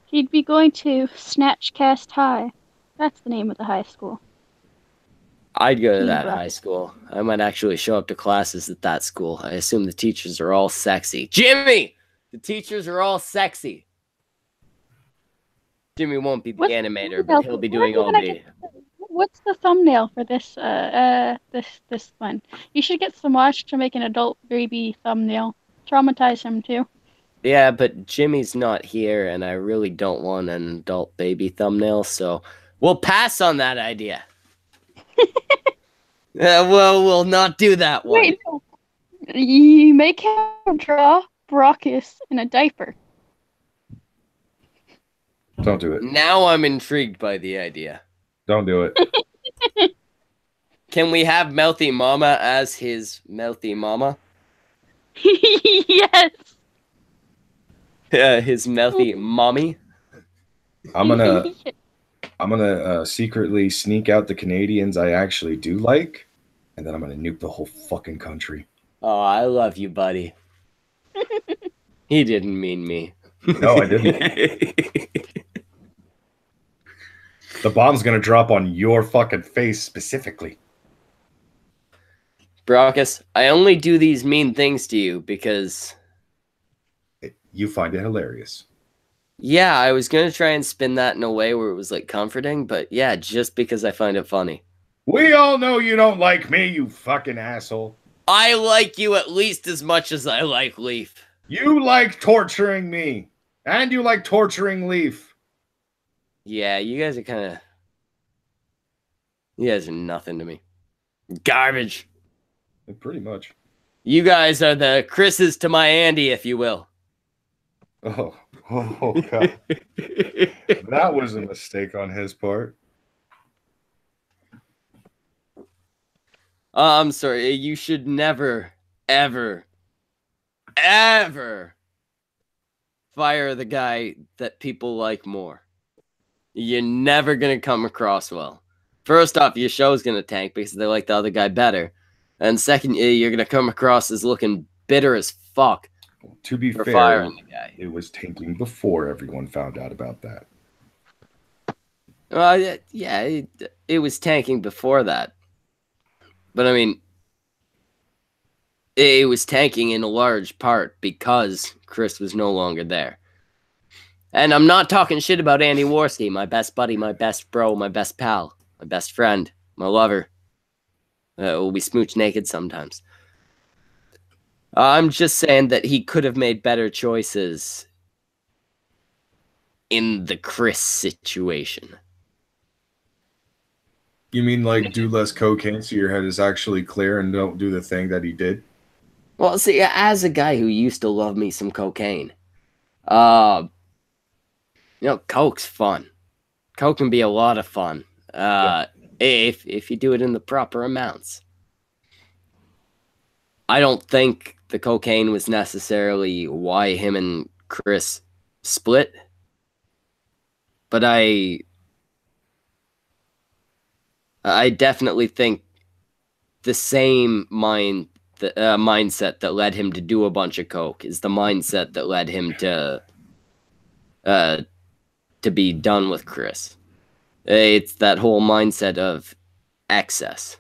He'd be going to Snatchcast High. That's the name of the high school. I'd go to Team that Brockus. high school. I might actually show up to classes at that school. I assume the teachers are all sexy. Jimmy! The teachers are all sexy. Jimmy won't be the animator, but he'll be doing all the... What's the thumbnail for this this one? You should get Samaj to make an adult baby thumbnail. Traumatize him too. Yeah, but Jimmy's not here, and I really don't want an adult baby thumbnail, so we'll pass on that idea. Well, we'll not do that one. Wait, no. You make him draw Brockus in a diaper. Don't do it. Now I'm intrigued by the idea. Don't do it. Can we have Mouthy Mama as his Mouthy Mama? Yes. His Mouthy Mommy? I'm gonna secretly sneak out the Canadians I actually do like, and then I'm gonna nuke the whole fucking country. Oh, I love you, buddy. He didn't mean me. No, I didn't. The bomb's gonna drop on your fucking face specifically. Brockus, I only do these mean things to you because... You find it hilarious. Yeah, I was going to try and spin that in a way where it was, like, comforting, but yeah, just because I find it funny. We all know you don't like me, you fucking asshole. I like you at least as much as I like Leaf. You like torturing me. And you like torturing Leaf. Yeah, you guys are kind of... You guys are nothing to me. Garbage. Pretty much. You guys are the Chris's to my Andy, if you will. Oh God. That was a mistake on his part. I'm sorry. You should never, ever, ever fire the guy that people like more. You're never going to come across well. First off, your show's going to tank because they like the other guy better. And second, you're going to come across as looking bitter as fuck. To be fair, firing the guy. It was tanking before everyone found out about that. Yeah, it was tanking before that. But I mean, it was tanking in a large part because Chris was no longer there. And I'm not talking shit about Andy Worski, my best buddy, my best bro, my best pal, my best friend, my lover. We smooch naked sometimes. I'm just saying that he could have made better choices in the Chris situation. You mean like do less cocaine so your head is actually clear and don't do the thing that he did? Well, see, as a guy who used to love me some cocaine, coke's fun. Coke can be a lot of fun. If you do it in the proper amounts. I don't think the cocaine was necessarily why him and Chris split. But I definitely think the same mindset that led him to do a bunch of coke is the mindset that led him to be done with Chris. It's that whole mindset of excess.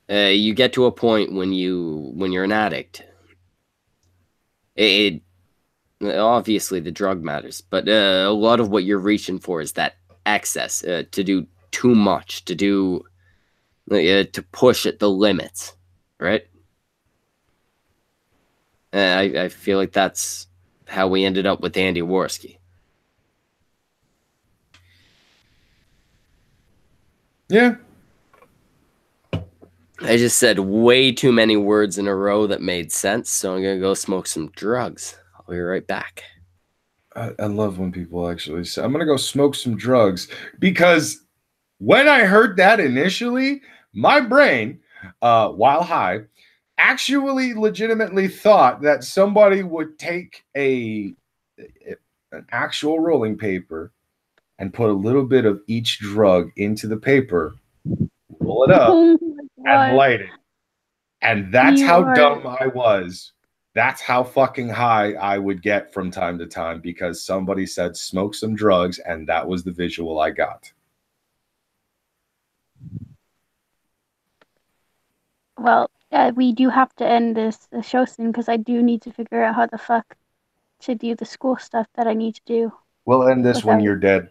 You get to a point when you're an addict. It obviously the drug matters, but a lot of what you're reaching for is that excess, to do too much, to push at the limits, right? I feel like that's how we ended up with Andy Worski. Yeah. I just said way too many words in a row that made sense, so I'm going to go smoke some drugs. I'll be right back. I love when people actually say, I'm going to go smoke some drugs, because when I heard that initially, my brain, while high, actually legitimately thought that somebody would take an actual rolling paper and put a little bit of each drug into the paper, roll it up, and light it. And that's how dumb I was. That's how fucking high I would get from time to time, because somebody said smoke some drugs, and that was the visual I got. Well, we do have to end the show soon, because I do need to figure out how the fuck to do the school stuff that I need to do. We'll end this when you're dead.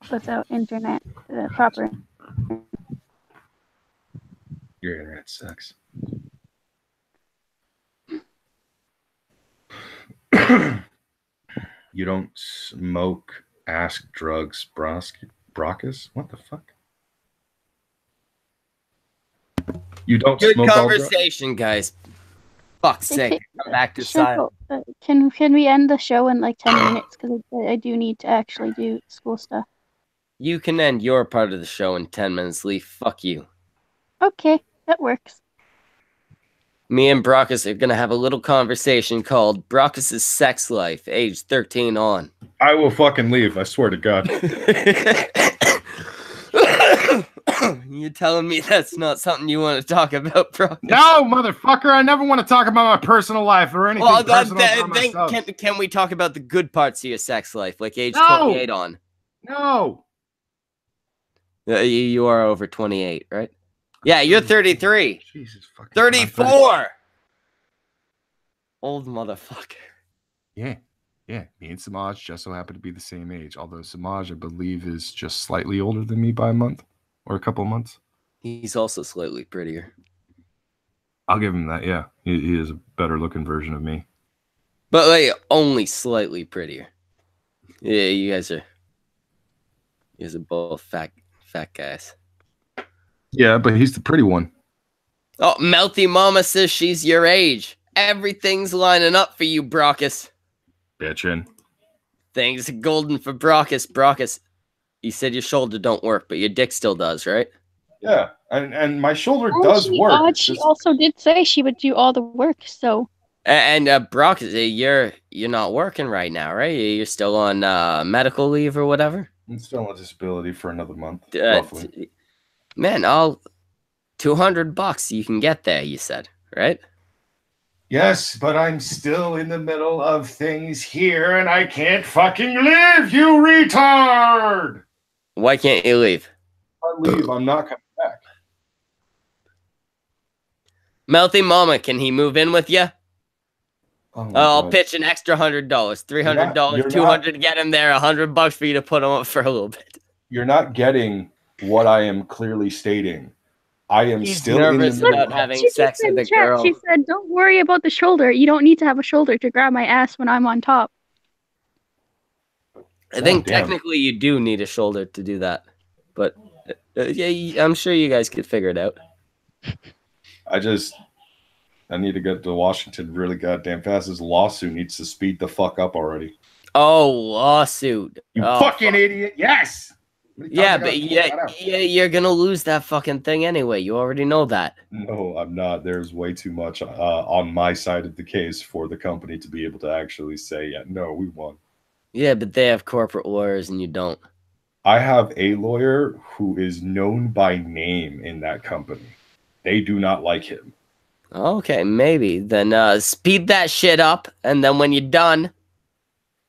Without internet, proper. Your internet sucks. You don't smoke ask drugs, Brockus? What the fuck? You don't Good smoke conversation, guys. Fuck's sake. Come back to silence. Can we end the show in like 10 minutes? Because I do need to actually do school stuff. You can end your part of the show in 10 minutes, Lee. Fuck you. Okay, that works. Me and Brockus are going to have a little conversation called Brockus' Sex Life, age 13 on. I will fucking leave, I swear to God. You telling me that's not something you want to talk about, Brockus? No, motherfucker, I never want to talk about my personal life or anything personal about myself. Can we talk about the good parts of your sex life, like age 28 on? No. You are over 28, right? Yeah, you're 33. Jesus fucking 34. Old motherfucker. Yeah. Yeah. Me and Semaj just so happen to be the same age. Although Semaj, I believe, is just slightly older than me by a month or a couple of months. He's also slightly prettier. I'll give him that, yeah. He is a better looking version of me. But like only slightly prettier. Yeah, you guys are both fat guys. Yeah, but he's the pretty one. Oh, Melty Mama says she's your age. Everything's lining up for you, Brockus. Bitchin'. Things are golden for Brockus. Brockus, you said your shoulder don't work, but your dick still does, right? Yeah, and my shoulder does work. She also did say she would do all the work, so... And Brockus, you're not working right now, right? You're still on medical leave or whatever? I'm still on disability for another month, roughly. Man, $200 you can get there, you said, right? Yes, but I'm still in the middle of things here, and I can't fucking leave, you retard! Why can't you leave? If I leave, I'm not coming back. Melty Mama, can he move in with you? Oh, I'll pitch an extra $100, $300, $200 to get him there, $100 for you to put him up for a little bit. You're not getting what I am clearly stating. I am still nervous about having sex with a girl. She said, "Don't worry about the shoulder. You don't need to have a shoulder to grab my ass when I'm on top." I think technically you do need a shoulder to do that, but yeah, I'm sure you guys could figure it out. I need to get to Washington really goddamn fast. This lawsuit needs to speed the fuck up already. Oh, lawsuit! You fucking idiot! Yes. Yeah, but you're gonna lose that fucking thing anyway. You already know that. No, I'm not. There's way too much on my side of the case for the company to be able to actually say, yeah, no, we won. Yeah, but they have corporate lawyers and you don't. I have a lawyer who is known by name in that company. They do not like him. Okay, maybe. Then speed that shit up, and then when you're done,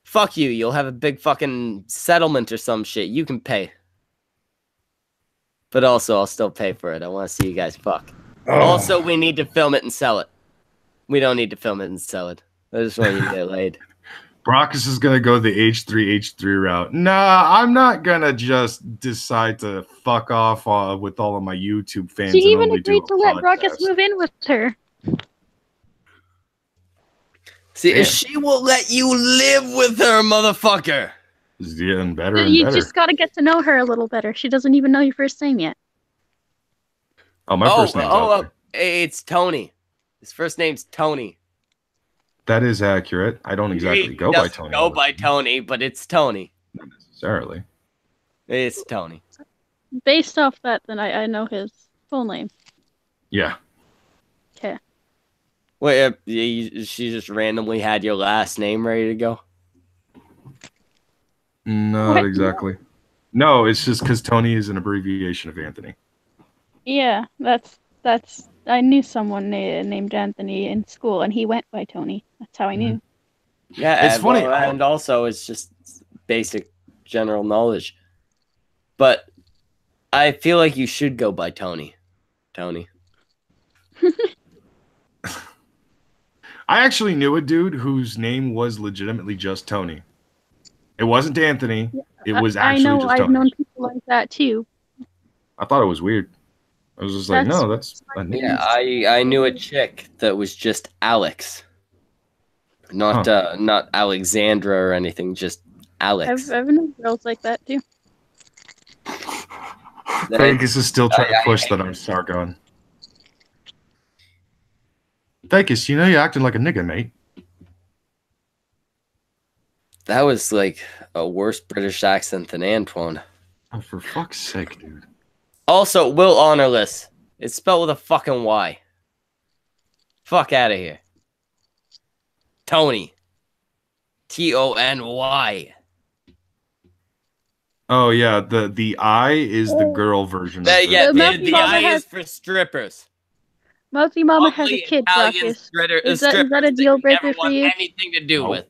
fuck you. You'll have a big fucking settlement or some shit. You can pay. But also, I'll still pay for it. I want to see you guys fuck. Also, we need to film it and sell it. We don't need to film it and sell it. I just want you to get laid. Brockus is going to go the H3 route. Nah, I'm not going to just decide to fuck off with all of my YouTube fans. She and even only agreed do to a let Brockus podcast. move in with her. See, Damn. she will let you live with her, motherfucker. It's getting better and You better. just gotta get to know her a little better. She doesn't even know your first name yet. Oh, my first name's out there. It's Tony. His first name's Tony. That is accurate. I don't exactly go by Tony. Go by Tony, but it's Tony. Not necessarily. It's Tony. Based off that, then I know his full name. Yeah. Okay. Wait, she just randomly had your last name ready to go? Not What? exactly. No, it's just because Tony is an abbreviation of Anthony. Yeah, that's. I knew someone named Anthony in school, and he went by Tony. That's how I knew. Yeah, It's funny. and also it's just basic general knowledge. But I feel like you should go by Tony. Tony. I actually knew a dude whose name was legitimately just Tony. It wasn't Anthony. It was actually I know. just I've Tony. known people like that too. I thought it was weird. I was just like, That's- no, that's a name. Yeah, I knew a chick that was just Alex. Not not Alexandra or anything, just Alex. I've known girls like that too. Vegas is still trying to push that I'm Sargon. Vegas, you know you're acting like a nigga, mate. That was like a worse British accent than Antoine. Oh, for fuck's sake, dude. Also, Will Honorless. It's spelled with a fucking Y. Fuck out of here. Tony. Tony. Oh yeah, the I is the girl version. Of Yeah, Mouthy the Mama I has- is for strippers. Mouthy Mama has a Only kid, Italian Brockus. strippers Is that a deal breaker never for want you? anything to do Nope. with.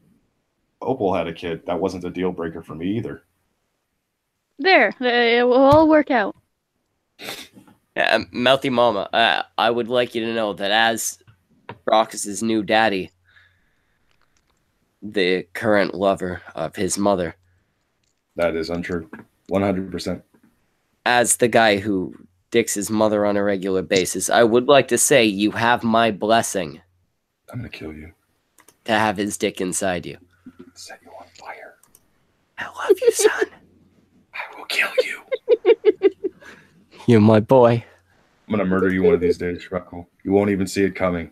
Opal had a kid. That wasn't a deal breaker for me either. There, it will all work out. Yeah, Mouthy Mama, I would like you to know that as Brockus's new daddy, the current lover of his mother, That is untrue. 100%. as the guy who dicks his mother on a regular basis, I would like to say you have my blessing I'm gonna kill you. to have his dick inside you. Set you on fire. I love you, son. I will kill you. You're my boy. I'm gonna murder you one of these days, Schmeckle. You won't even see it coming.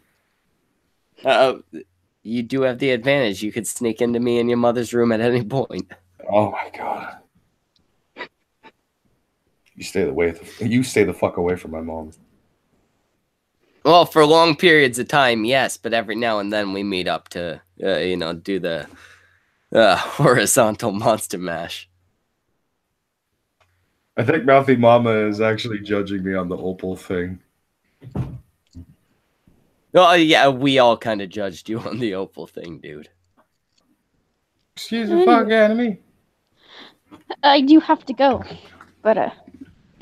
You do have the advantage. You could sneak into me in your mother's room at any point. Oh my god. You stay the fuck away from my mom. Well, for long periods of time, yes, but every now and then we meet up to, do the horizontal monster mash. I think Mouthy Mama is actually judging me on the Opal thing. Well, yeah, we all kind of judged you on the Opal thing, dude. Excuse the fuck out of me. I do have to go, but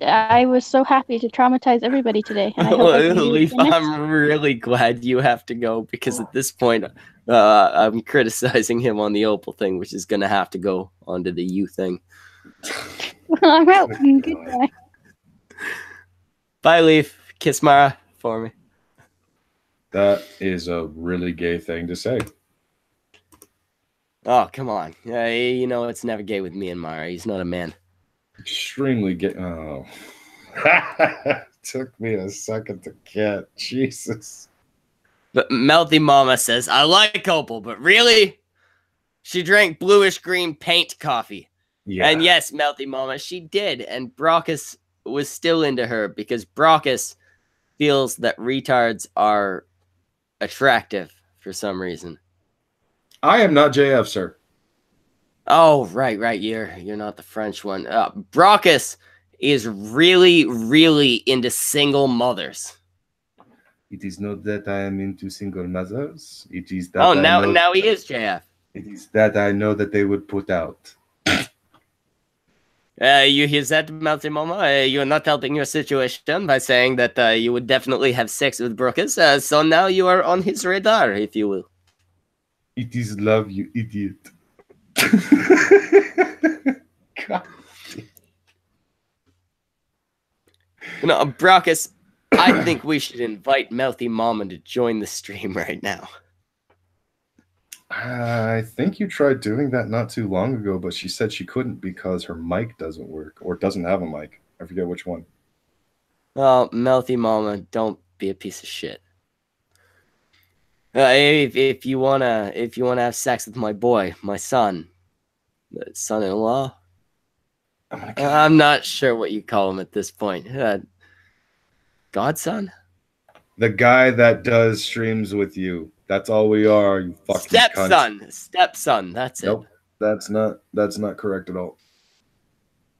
I was so happy to traumatize everybody today. And I hope I can do it Leaf, again next I'm really glad you have to go because at this point, I'm criticizing him on the Opal thing, which is going to have to go onto the you thing. I'm out. Goodbye. Bye, Leaf. Kiss Mara for me. That is a really gay thing to say. Oh, come on. It's never gay with me and Mara. He's not a man. Extremely gay. Oh. Took me a second to get. Jesus. But Mouthy Mama says, I like Opal, but really? She drank bluish green paint coffee. Yeah. And yes, Mouthy Mama, she did. And Brockus was still into her because Brockus feels that retards are attractive for some reason. I am not JF, sir. Oh, right. You're not the French one. Brockus is really into single mothers. It is not that I am into single mothers. It is that now he is, JF. It is that I know that they would put out. You hear that, Melty Mama? You're not helping your situation by saying that you would definitely have sex with Brockus. So now you are on his radar, if you will. It is love, you idiot. God. No, Brockus, I think we should invite Melty Mama to join the stream right now. I think you tried doing that not too long ago, but she said she couldn't because her mic doesn't work or doesn't have a mic. I forget which one. Oh, Melty Mama, don't be a piece of shit. If you wanna have sex with my boy, my son, son-in-law. I'm not sure what you call him at this point. Godson? The guy that does streams with you. That's all we are, you fucking stepson. cunt. Stepson, that's Nope. it. That's not correct at all.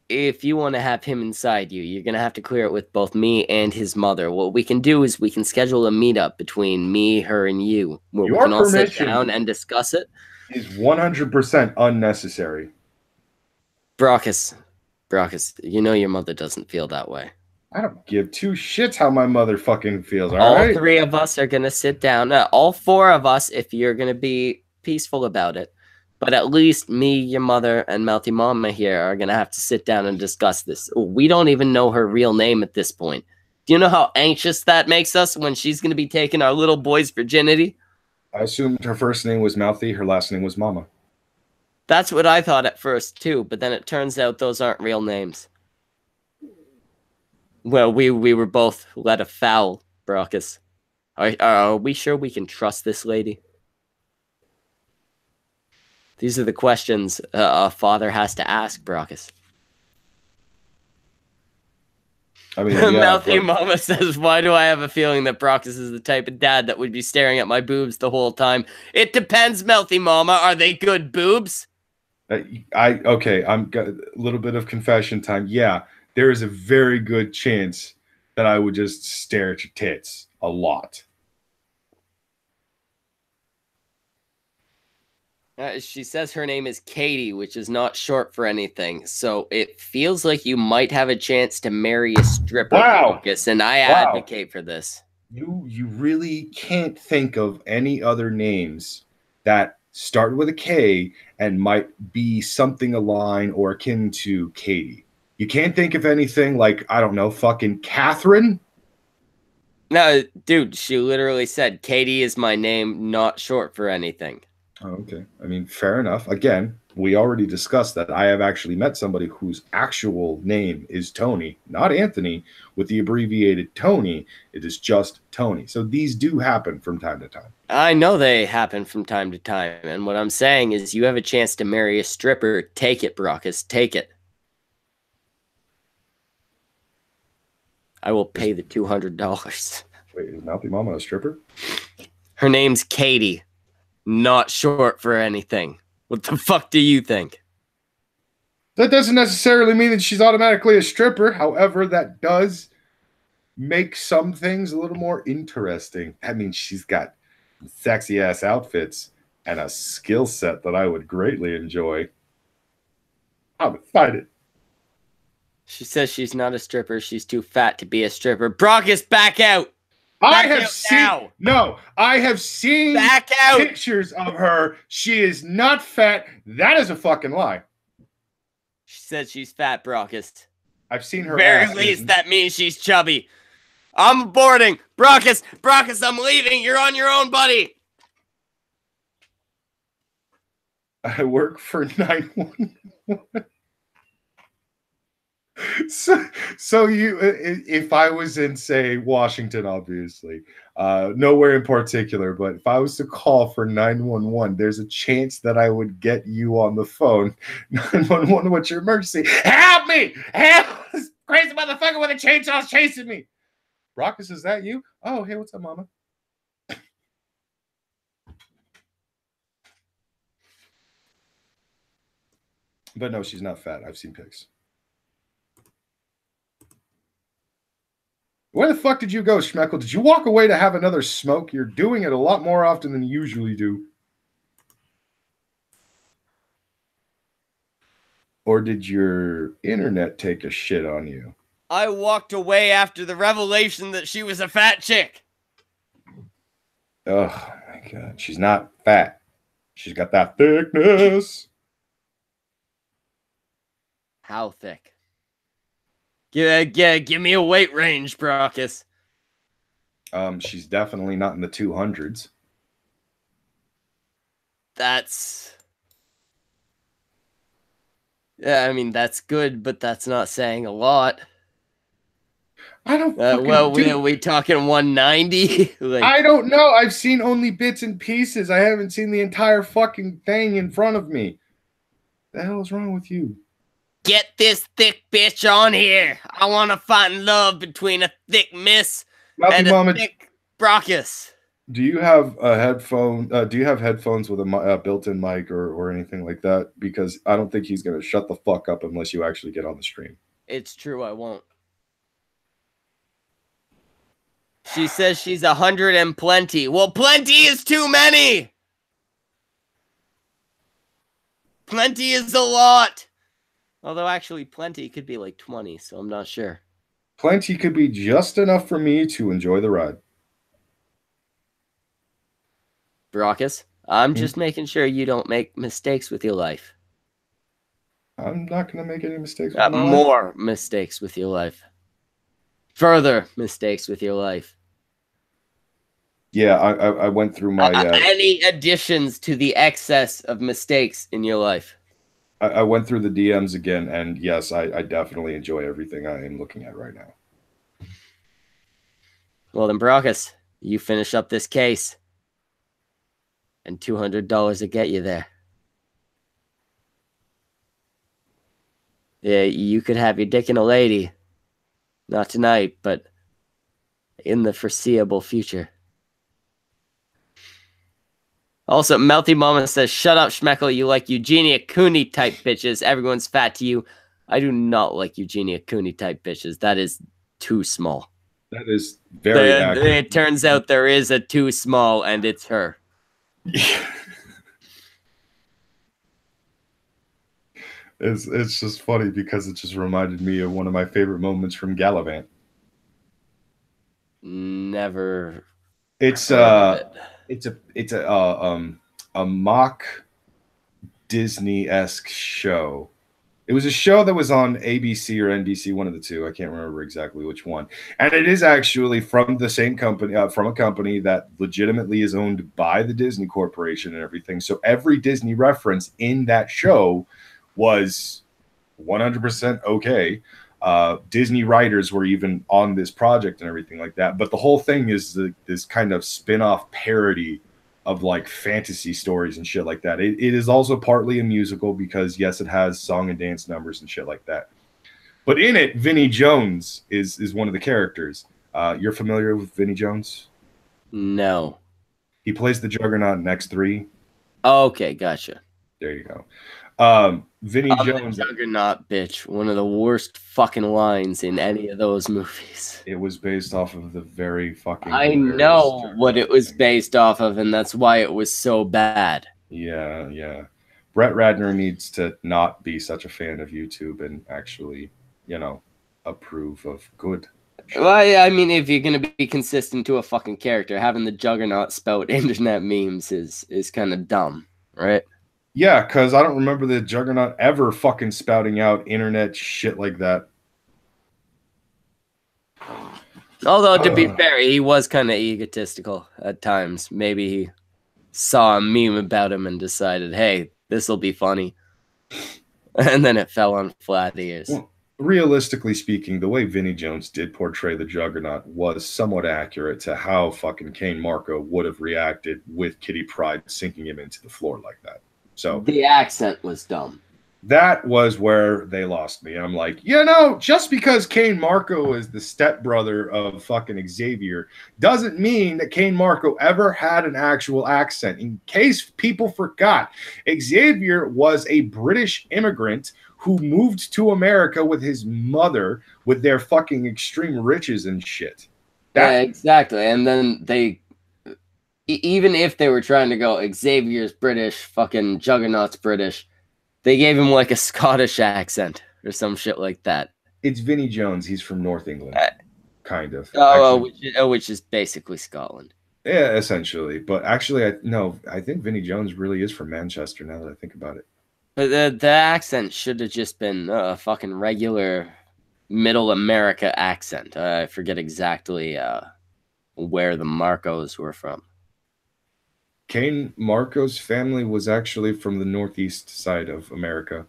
If you want to have him inside you, you're going to have to clear it with both me and his mother. What we can do is we can schedule a meetup between me, her, and you, where we can all sit down and discuss it. Is 100% unnecessary. Brockus, you know your mother doesn't feel that way. I don't give two shits how my mother fucking feels, all right? three of us are going to sit down. All four of us, if you're going to be peaceful about it. But at least me, your mother, and Melty Mama here are going to have to sit down and discuss this. We don't even know her real name at this point. Do you know how anxious that makes us when she's going to be taking our little boy's virginity? I assumed her first name was Mouthy, her last name was Mama. That's what I thought at first, too. But then it turns out those aren't real names. Well, we were both led afoul, Brockus. Are we sure we can trust this lady? These are the questions a father has to ask, Brockus. I mean, yeah, Mouthy Mama says, why do I have a feeling that Brockus is the type of dad that would be staring at my boobs the whole time? It depends, Mouthy Mama. Are they good boobs? Okay, I'm got a little bit of confession time. Yeah, there is a very good chance that I would just stare at your tits a lot. She says her name is Katie, which is not short for anything. So it feels like you might have a chance to marry a stripper, Brockus, and I advocate for this. You really can't think of any other names that start with a K and might be something aligned or akin to Katie. You can't think of anything like, I don't know, fucking Catherine? No, dude, she literally said, Katie is my name, not short for anything. Oh, okay. I mean, fair enough. Again, we already discussed that I have actually met somebody whose actual name is Tony, not Anthony, with the abbreviated Tony. It is just Tony. So these do happen from time to time. I know they happen from time to time. And what I'm saying is you have a chance to marry a stripper. Take it, Brockus. Take it. I will pay the $200. Wait, is Mouthy Mama a stripper? Her name's Katie. Not short for anything. What the fuck do you think? That doesn't necessarily mean that she's automatically a stripper. However, that does make some things a little more interesting. I mean, she's got sexy ass outfits and a skill set that I would greatly enjoy. I'm excited. She says she's not a stripper. She's too fat to be a stripper. Brockus, back out. I have seen back out pictures of her. She is not fat. That is a fucking lie. She said she's fat, Brockus. I've seen her. Very least, that means she's chubby. I'm boarding. Brockus, I'm leaving. You're on your own, buddy. I work for 911. So you, if I was in, say, Washington, obviously, nowhere in particular, but if I was to call for 911, there's a chance that I would get you on the phone. 911, what's your emergency? Help me! Help! This crazy motherfucker with a chainsaw is chasing me. Brockus, is that you? Oh, hey, what's up, mama? But no, she's not fat. I've seen pics. Where the fuck did you go, Schmeckle? Did you walk away to have another smoke? You're doing it a lot more often than you usually do. Or did your internet take a shit on you? I walked away after the revelation that she was a fat chick. Oh, my God. She's not fat. She's got that thickness. How thick? Give me a weight range, Brockus. She's definitely not in the 200s. That's... Yeah, I mean, that's good, but that's not saying a lot. I don't well, we talking 190? Like, I don't know. I've seen only bits and pieces. I haven't seen the entire fucking thing in front of me. The hell is wrong with you? Get this thick bitch on here. I want to find love between a thick miss and a thick Brockus. Do you have a headphone? Do you have headphones with a built-in mic or anything like that? Because I don't think he's going to shut the fuck up unless you actually get on the stream. It's true, I won't. She says she's 100 and plenty. Well, plenty is too many. Plenty is a lot. Although actually plenty could be like 20, so I'm not sure. Plenty could be just enough for me to enjoy the ride. Brockus, I'm just making sure you don't make mistakes with your life. I'm not going to make any mistakes with my more life. Mistakes with your life. Further mistakes with your life. Yeah, I went through my... any additions to the excess of mistakes in your life? I went through the DMs again, and yes, I definitely enjoy everything I am looking at right now. Well then, Brockus, you finish up this case. And $200 will get you there. Yeah, you could have your dick in a lady. Not tonight, but in the foreseeable future. Also, Melty Mama says, shut up, Schmeckle. You like Eugenia Cooney type bitches. Everyone's fat to you. I do not like Eugenia Cooney type bitches. That is too small. That is very accurate. It turns out there is a too small, and it's her. It's just funny because it just reminded me of one of my favorite moments from Gallivant. Never. It's a mock Disney-esque show. It was a show that was on ABC or NBC, one of the two. I can't remember exactly which one. And it is actually from the same company, from a company that legitimately is owned by the Disney Corporation and everything. So every Disney reference in that show was 100% okay. Disney writers were even on this project and everything like that. But the whole thing is this kind of spin-off parody of like fantasy stories and shit like that. It is also partly a musical because yes, it has song and dance numbers and shit like that. But in it, Vinnie Jones is one of the characters. You're familiar with Vinnie Jones? No. He plays the Juggernaut in X3. Okay, gotcha. There you go. Vinnie Jones, Juggernaut, bitch. One of the worst fucking lines in any of those movies. It was based off of the very fucking... I know what it was based off of, and that's why it was so bad. Yeah, yeah. Brett Ratner needs to not be such a fan of YouTube and actually, you know, approve of good. Well, yeah, I mean, if you're gonna be consistent to a fucking character, having the Juggernaut spout internet memes is kind of dumb, right? Yeah, because I don't remember the Juggernaut ever fucking spouting out internet shit like that. Although, to be fair, he was kind of egotistical at times. Maybe he saw a meme about him and decided, hey, this will be funny. And then it fell on flat ears. Well, realistically speaking, the way Vinnie Jones did portray the Juggernaut was somewhat accurate to how fucking Kane Marco would have reacted with Kitty Pryde sinking him into the floor like that. So the accent was dumb. that was where they lost me. I'm like, just because Kane Marco is the stepbrother of fucking Xavier doesn't mean that Kane Marco ever had an actual accent. In case people forgot, Xavier was a British immigrant who moved to America with his mother with their fucking extreme riches and shit. Yeah, exactly. And then they, even if they were trying to go Xavier's British, fucking Juggernaut's British, they gave him like a Scottish accent or some shit like that. It's Vinnie Jones. He's from North England, kind of. Which is basically Scotland. Yeah, essentially. But actually, I think Vinnie Jones really is from Manchester now that I think about it. But the accent should have just been a fucking regular middle America accent. I forget exactly where the Marcos were from. Kane Marco's family was actually from the northeast side of America.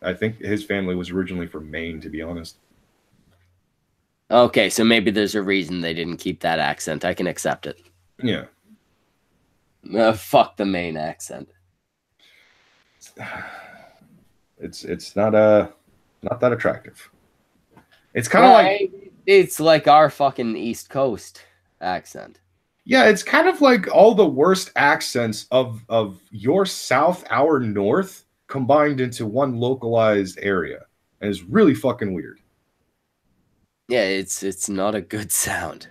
I think his family was originally from Maine, to be honest. Okay, so maybe there's a reason they didn't keep that accent. I can accept it. Yeah. Fuck the Maine accent. It's not that attractive. It's kind of like it's like our fucking East Coast accent. Yeah, it's kind of like all the worst accents of your South, our North, combined into one localized area. And it's really fucking weird. Yeah, it's not a good sound.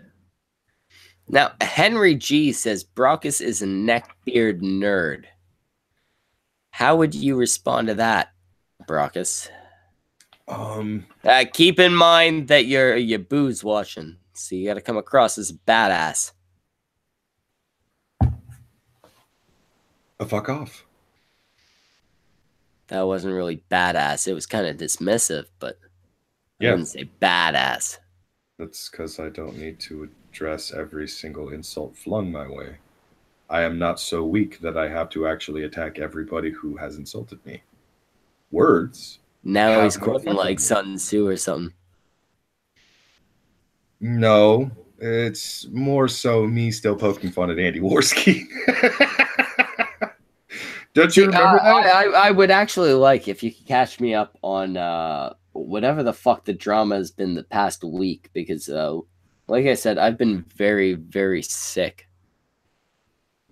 Now, Henry G says Brockus is a neckbeard nerd. How would you respond to that, Brockus? Keep in mind that you're booze watching, so you got to come across as a badass. Fuck off. That wasn't really badass. It was kind of dismissive, but I wouldn't say badass. That's because I don't need to address every single insult flung my way. I am not so weak that I have to actually attack everybody who has insulted me. Words. Now he's quoting like Sun Tzu or something. No, it's more so me still poking fun at Andy Worski. Don't you remember that? I would actually like if you could catch me up on whatever the fuck the drama has been the past week, because like I said, I've been very, very sick.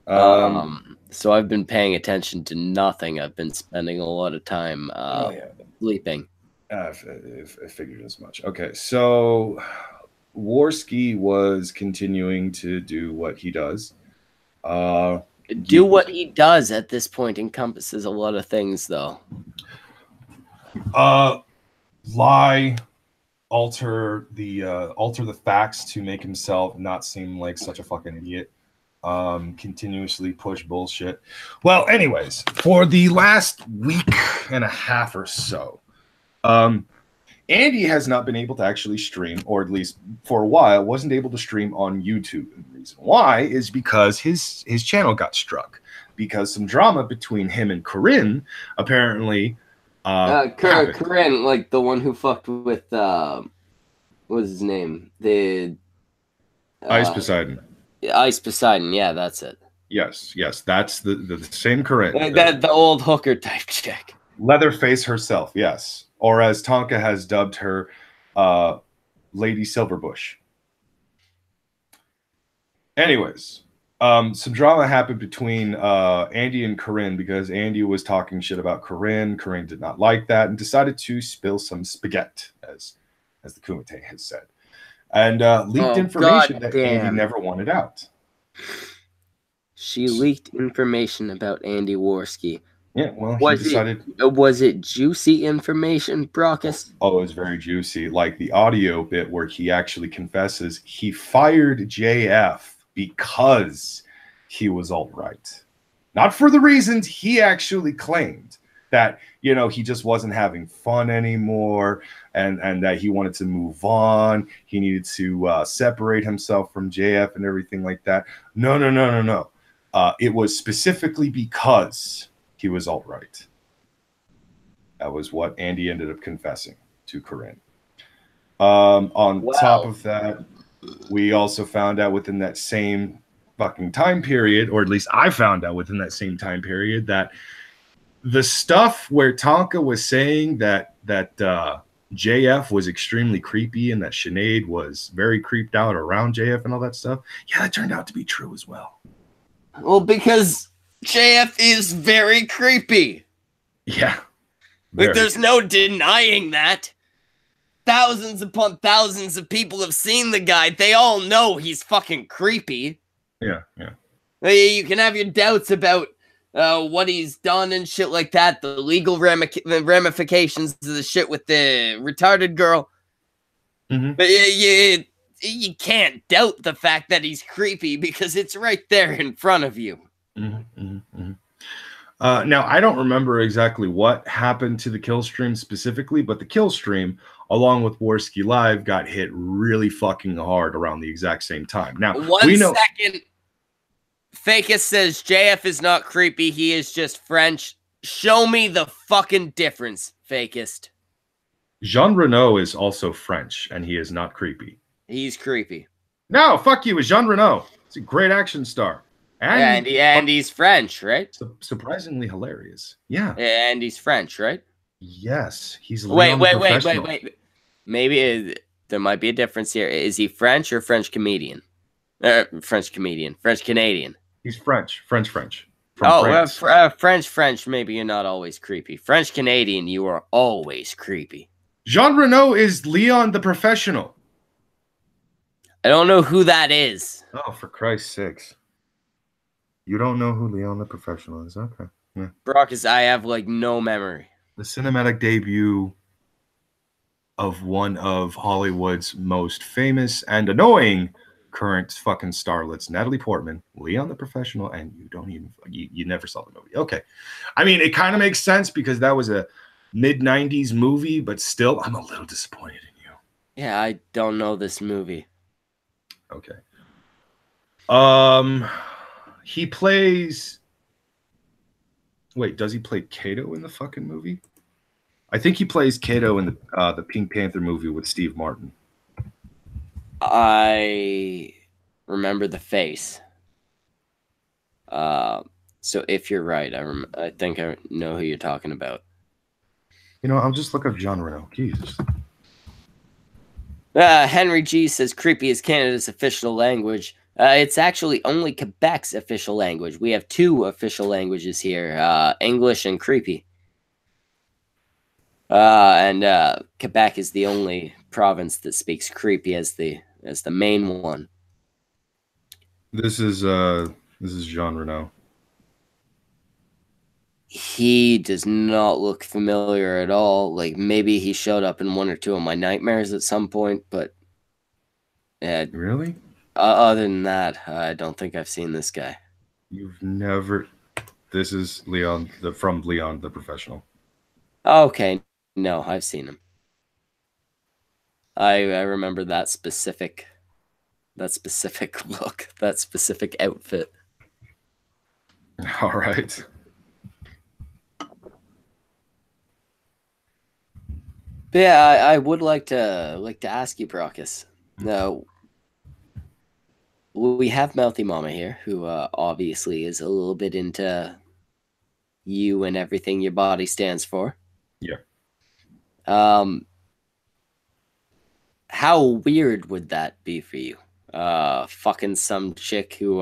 So I've been paying attention to nothing. I've been spending a lot of time sleeping. I figured as much. Okay, so Worski was continuing to do what he does. Do what he does at this point encompasses a lot of things, though. Lie, alter the facts to make himself not seem like such a fucking idiot. Continuously push bullshit. Well, anyways, for the last week and a half or so, Andy has not been able to actually stream, or at least for a while, wasn't able to stream on YouTube. And the reason why is because his channel got struck because some drama between him and Corinne apparently. Corinne, like the one who fucked with what was his name? The Ice Poseidon. Ice Poseidon, yeah, that's it. Yes, that's the same Corinne. The old hooker type chick. Leatherface herself, yes. Or as Tonka has dubbed her, Lady Silverbush. Anyways, some drama happened between Andy and Corinne because Andy was talking shit about Corinne. Corinne did not like that and decided to spill some spaghetti, as the Kumite has said. And leaked information that Andy never wanted out. She leaked information about Andy Worski. Yeah, well, he decided... Was it juicy information, Brockus? Oh, it was very juicy. Like the audio bit where he actually confesses he fired JF because he was alt-right. Not for the reasons he actually claimed. That, he just wasn't having fun anymore and that he wanted to move on. He needed to separate himself from JF and everything like that. No. It was specifically because he was alt-right. That was what Andy ended up confessing to Corinne. On top of that, we also found out within that same fucking time period, or at least I found out within that same time period, that the stuff where Tonka was saying that JF was extremely creepy and that Sinead was very creeped out around JF and all that stuff, yeah, that turned out to be true as well. Well, because JF is very creepy. Yeah. Like, there's no denying that. Thousands upon thousands of people have seen the guy. They all know he's fucking creepy. Yeah. You can have your doubts about what he's done and shit like that, the legal ramifications of the shit with the retarded girl. But you can't doubt the fact that he's creepy because it's right there in front of you. Now, I don't remember exactly what happened to the kill stream specifically, but the kill stream, along with Warski Live, got hit really fucking hard around the exact same time. Now, One second. Fakest says JF is not creepy. He is just French. Show me the fucking difference, Fakest. Jean Reno is also French, and he is not creepy. He's creepy. No, fuck you. It's Jean Reno. He's a great action star. And he's French, right? Surprisingly hilarious. Yeah. And he's French, right? Yes. He's wait. Maybe there might be a difference here. Is he French or French comedian? French Canadian. He's French. French. French. Maybe you're not always creepy. French Canadian, you are always creepy. Jean Reno is Leon the Professional. I don't know who that is. Oh, for Christ's sakes. You don't know who Leon the Professional is? Okay. Yeah. Brockus, I have like no memory. The cinematic debut of one of Hollywood's most famous and annoying current fucking starlets, Natalie Portman, Leon the Professional, and you never saw the movie. Okay. I mean, it kind of makes sense because that was a mid-90s movie, but still, I'm a little disappointed in you. Yeah, I don't know this movie. Okay. He plays... Wait, does he play Kato in the fucking movie? I think he plays Kato in the Pink Panther movie with Steve Martin. I remember the face. So if you're right, I think I know who you're talking about. You know, I'll just look up Jean Reno. Jesus. Henry G says creepy is Canada's official language. It's actually only Quebec's official language. We have two official languages here, English and creepy. And Quebec is the only province that speaks creepy as the main one. This is Jean Reno. He does not look familiar at all. Like, maybe he showed up in one or two of my nightmares at some point, but really? Other than that, I don't think I've seen this guy. You've never... This is Leon, from Leon the Professional. Okay, no, I've seen him. I remember that specific look, that specific outfit. All right. But yeah, I would like to ask you, Brockus. Now, we have Mouthy Mama here, who obviously is a little bit into you and everything your body stands for. Yeah. How weird would that be for you? Fucking some chick who,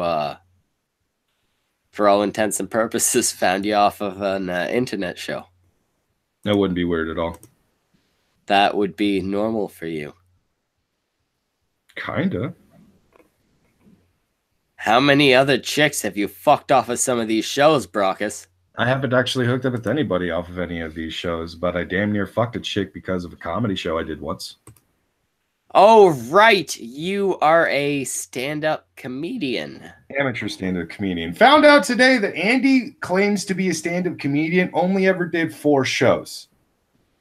for all intents and purposes, found you off of an internet show. That wouldn't be weird at all. That would be normal for you. Kinda. How many other chicks have you fucked off of some of these shows, Brockus? I haven't actually hooked up with anybody off of any of these shows, but I damn near fucked a chick because of a comedy show I did once. Oh, right. You are a stand-up comedian. Amateur stand-up comedian. Found out today that Andy claims to be a stand-up comedian, only ever did 4 shows.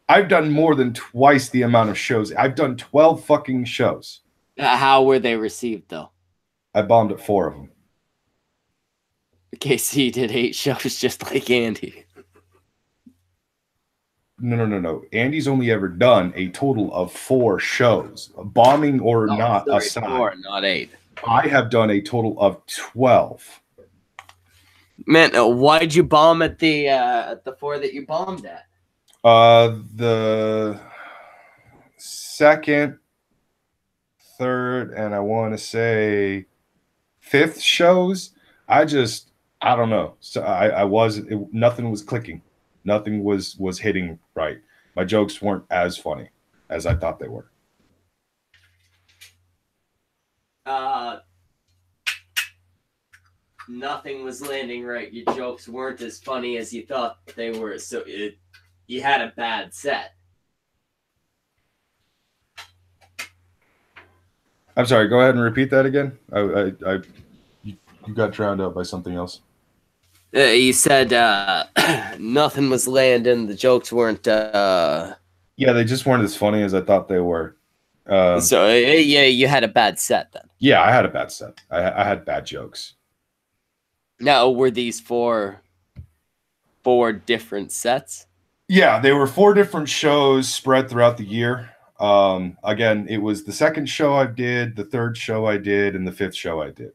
I've done more than twice the amount of shows. I've done 12 fucking shows. How were they received, though? I bombed at 4 of them. Okay, so you did 8 shows just like Andy. No. Andy's only ever done a total of 4 shows. Bombing or not aside. 4, not 8. I have done a total of 12. Man, why'd you bomb at the 4 that you bombed at? The second, third, and I want to say fifth shows, I don't know. So nothing was clicking. Nothing was hitting right. My jokes weren't as funny as I thought they were. Nothing was landing right. Your jokes weren't as funny as you thought they were. So you had a bad set. I'm sorry. Go ahead and repeat that again. You got drowned out by something else. You said nothing was landing. The jokes weren't. Yeah, they just weren't as funny as I thought they were. So yeah, you had a bad set then. Yeah, I had a bad set. I had bad jokes. Now, were these four different sets? Yeah, they were 4 different shows spread throughout the year. Again, it was the second show I did, the third show I did, and the 5th show I did.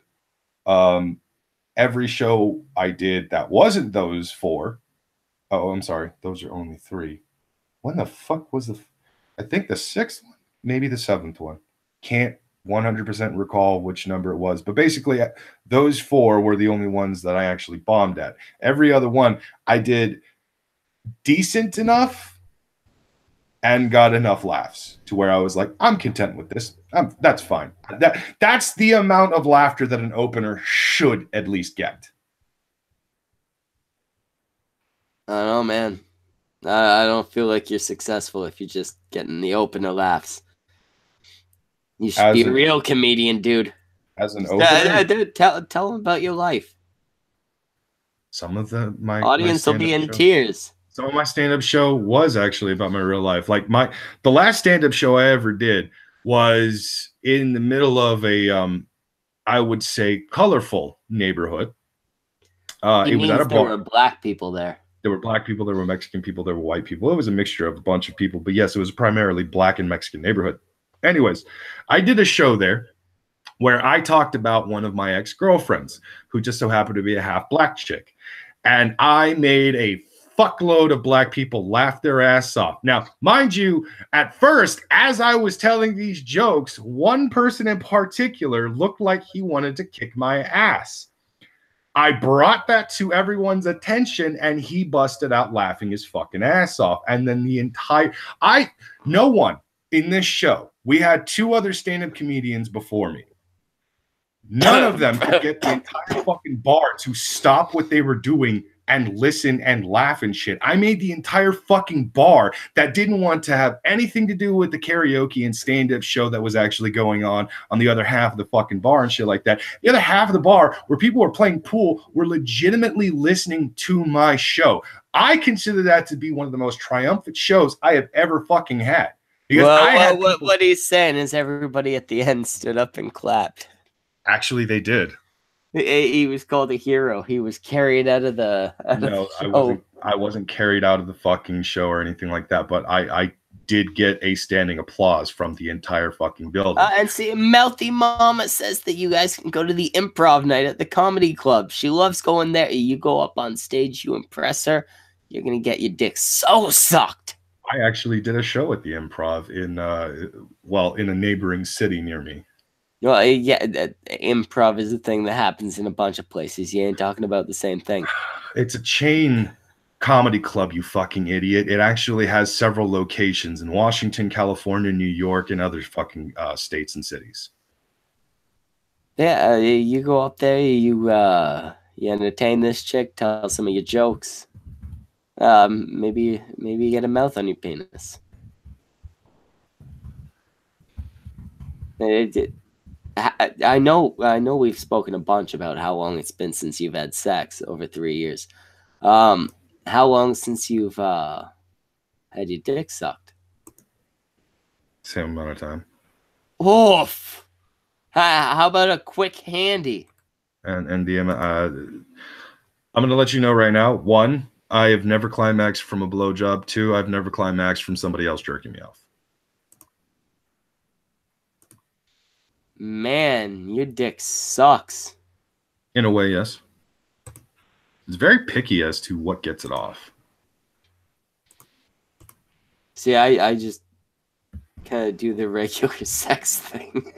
Every show I did that wasn't those 4. Oh, I'm sorry. Those are only 3. When the fuck was I think the 6th one? Maybe the 7th one. Can't 100% recall which number it was. But basically, those 4 were the only ones that I actually bombed at. Every other one, I did decent enough and got enough laughs to where I was like, I'm content with this. That's fine. That's the amount of laughter that an opener should at least get. I don't know, man. I don't feel like you're successful if you're just getting the opener laughs. You should be a real comedian, dude. As an opener? Dude, tell them about your life. Some of my audience will be in tears. Some of my stand-up show was actually about my real life. Like the last stand-up show I ever did was in the middle of a I would say colorful neighborhood. It was at a bar. There were black people there. There were black people, there were Mexican people, there were white people. It was a mixture of a bunch of people, but yes, it was primarily black and Mexican neighborhood. Anyways, I did a show there where I talked about one of my ex-girlfriends who just so happened to be a half black chick. And I made a fuckload of black people laugh their ass off. Now, mind you, at first, as I was telling these jokes, one person in particular looked like he wanted to kick my ass. I brought that to everyone's attention and he busted out laughing his fucking ass off. And then no one in this show, we had 2 other stand-up comedians before me. None of them could get the entire fucking bar to stop what they were doing and listen and laugh and shit. I made the entire fucking bar that didn't want to have anything to do with the karaoke and stand-up show that was actually going on the other half of the fucking bar and shit like that. The other half of the bar where people were playing pool were legitimately listening to my show. I consider that to be one of the most triumphant shows I have ever fucking had. Because what he's saying is everybody at the end stood up and clapped. Actually, they did. He was called a hero. He was carried out of the I wasn't carried out of the fucking show or anything like that, but I did get a standing applause from the entire fucking building. And see, Melty Mama says that you guys can go to the improv night at the comedy club. She loves going there. You go up on stage, you impress her, you're going to get your dick so sucked. I actually did a show at the improv in a neighboring city near me. Well, yeah, improv is a thing that happens in a bunch of places. You ain't talking about the same thing. It's a chain comedy club, you fucking idiot. It actually has several locations in Washington, California, New York, and other fucking states and cities. Yeah, you go up there, you entertain this chick, tell some of your jokes. Maybe you get a mouth on your penis. I know we've spoken a bunch about how long it's been since you've had sex, over 3 years. How long since you've had your dick sucked? Same amount of time. Oof. How about a quick handy? And the I'm going to let you know right now. 1, I have never climaxed from a blowjob. 2, I've never climaxed from somebody else jerking me off. Man, your dick sucks. In a way, yes. It's very picky as to what gets it off. See, I just kind of do the regular sex thing.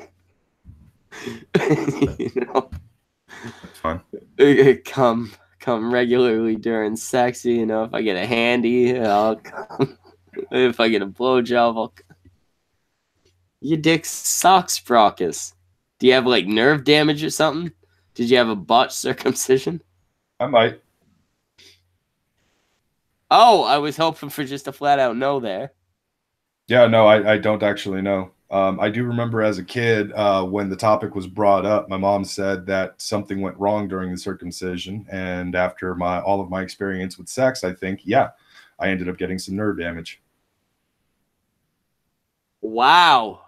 You know? That's fine. Come regularly during sex. You know, if I get a handy, I'll come. If I get a blowjob, I'll come. Your dick sucks, Brockus. Do you have like nerve damage or something? Did you have a botched circumcision? I might. Oh, I was hoping for just a flat out no there. Yeah, no, I don't actually know. I do remember as a kid when the topic was brought up, my mom said that something went wrong during the circumcision, and after all of my experience with sex, I think, yeah, I ended up getting some nerve damage. Wow.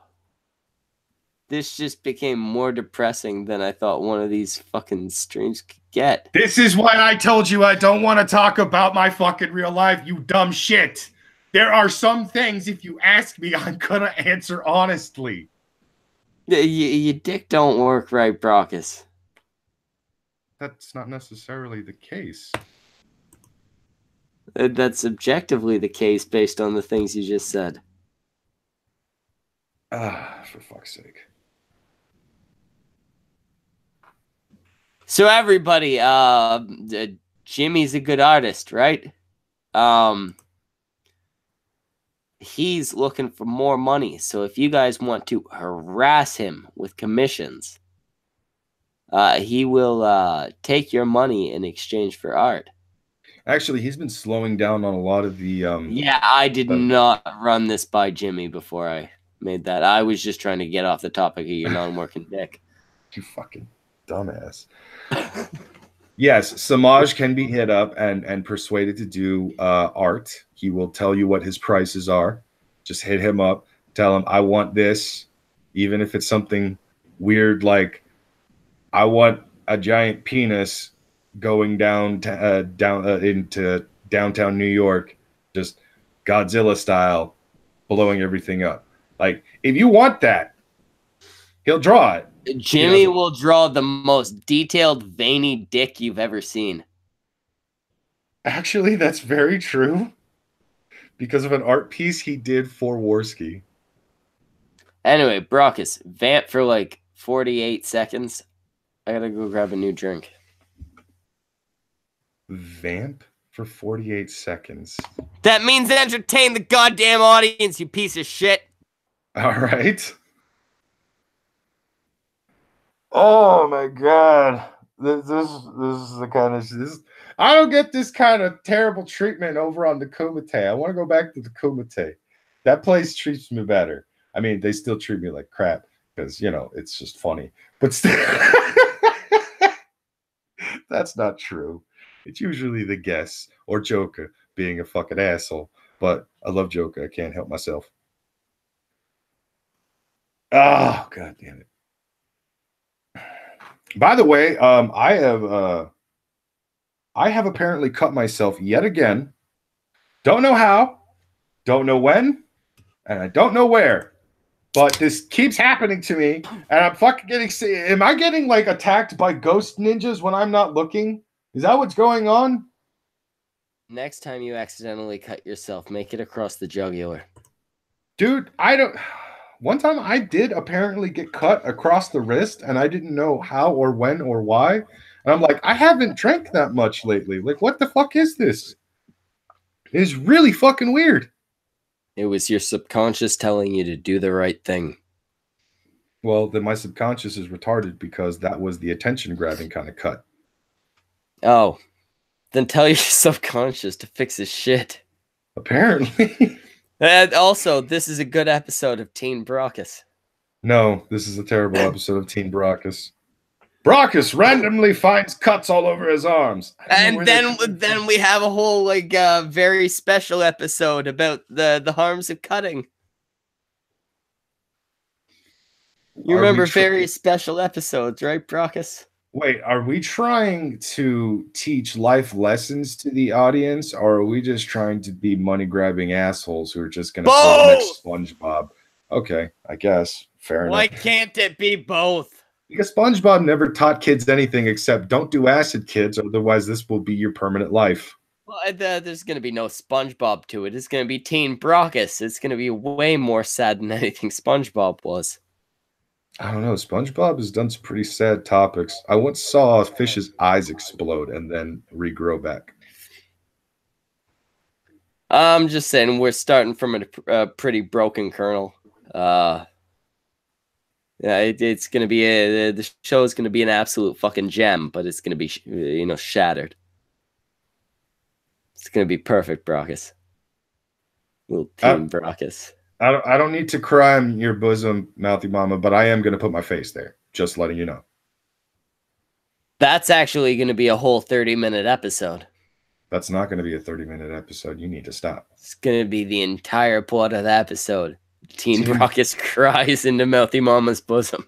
This just became more depressing than I thought one of these fucking streams could get. This is why I told you I don't want to talk about my fucking real life, you dumb shit. There are some things, if you ask me, I'm gonna answer honestly. Your dick don't work right, Brockus. That's not necessarily the case. That's objectively the case based on the things you just said. For fuck's sake. So everybody, Jimmy's a good artist, right? He's looking for more money. So if you guys want to harass him with commissions, he will take your money in exchange for art. Actually, he's been slowing down on a lot of the... Yeah, I did not run this by Jimmy before I made that. I was just trying to get off the topic of your non-working dick. You fucking dumbass. Yes, Semaj can be hit up and persuaded to do art. He will tell you what his prices are. Just hit him up. Tell him, I want this. Even if it's something weird like, I want a giant penis going down into downtown New York, just Godzilla style, blowing everything up. Like, if you want that, he'll draw it. Jimmy will draw the most detailed, veiny dick you've ever seen. Actually, that's very true. Because of an art piece he did for Warski. Anyway, Brockus, vamp for like 48 seconds. I gotta go grab a new drink. Vamp for 48 seconds. That means entertain the goddamn audience, you piece of shit. All right. Oh my god. This is the kind of I don't get this kind of terrible treatment over on the Kumite. I want to go back to the Kumite. That place treats me better. I mean, they still treat me like crap because, you know, it's just funny. But still, that's not true. It's usually the guests or Joker being a fucking asshole. But I love Joker. I can't help myself. Oh, god damn it. By the way, I have apparently cut myself yet again. Don't know how, don't know when, and I don't know where. But this keeps happening to me, and I'm fucking getting... Am I getting, like, attacked by ghost ninjas when I'm not looking? Is that what's going on? Next time you accidentally cut yourself, make it across the jugular. Dude, I don't... One time I did apparently get cut across the wrist, and I didn't know how or when or why. And I'm like, I haven't drank that much lately. Like, what the fuck is this? It's really fucking weird. It was your subconscious telling you to do the right thing. Well, then my subconscious is retarded because that was the attention-grabbing kind of cut. Oh. Then tell your subconscious to fix his shit. Apparently. And also, this is a good episode of Teen Brockus. No, this is a terrible episode of Teen Brockus. Brockus randomly finds cuts all over his arms. And then we have a whole like very special episode about the harms of cutting. You remember very special episodes, right, Brockus? Wait, are we trying to teach life lessons to the audience, or are we just trying to be money-grabbing assholes who are just going to play the next SpongeBob? Okay, I guess. Fair enough. Why can't it be both? Because SpongeBob never taught kids anything except don't do acid, kids, otherwise this will be your permanent life. Well, there's going to be no SpongeBob to it. It's going to be Teen Brockus. It's going to be way more sad than anything SpongeBob was. I don't know. SpongeBob has done some pretty sad topics. I once saw a fish's eyes explode and then regrow back. I'm just saying we're starting from a pretty broken kernel. Yeah, it's going to be the show is going to be an absolute fucking gem, but it's going to be shattered. It's going to be perfect, Brockus. Little Teen Brockus. I don't need to cry on your bosom, Mouthy Mama, but I am going to put my face there. Just letting you know. That's actually going to be a whole 30-minute episode. That's not going to be a 30-minute episode. You need to stop. It's going to be the entire plot of the episode. Teen Brockus cries into Mouthy Mama's bosom.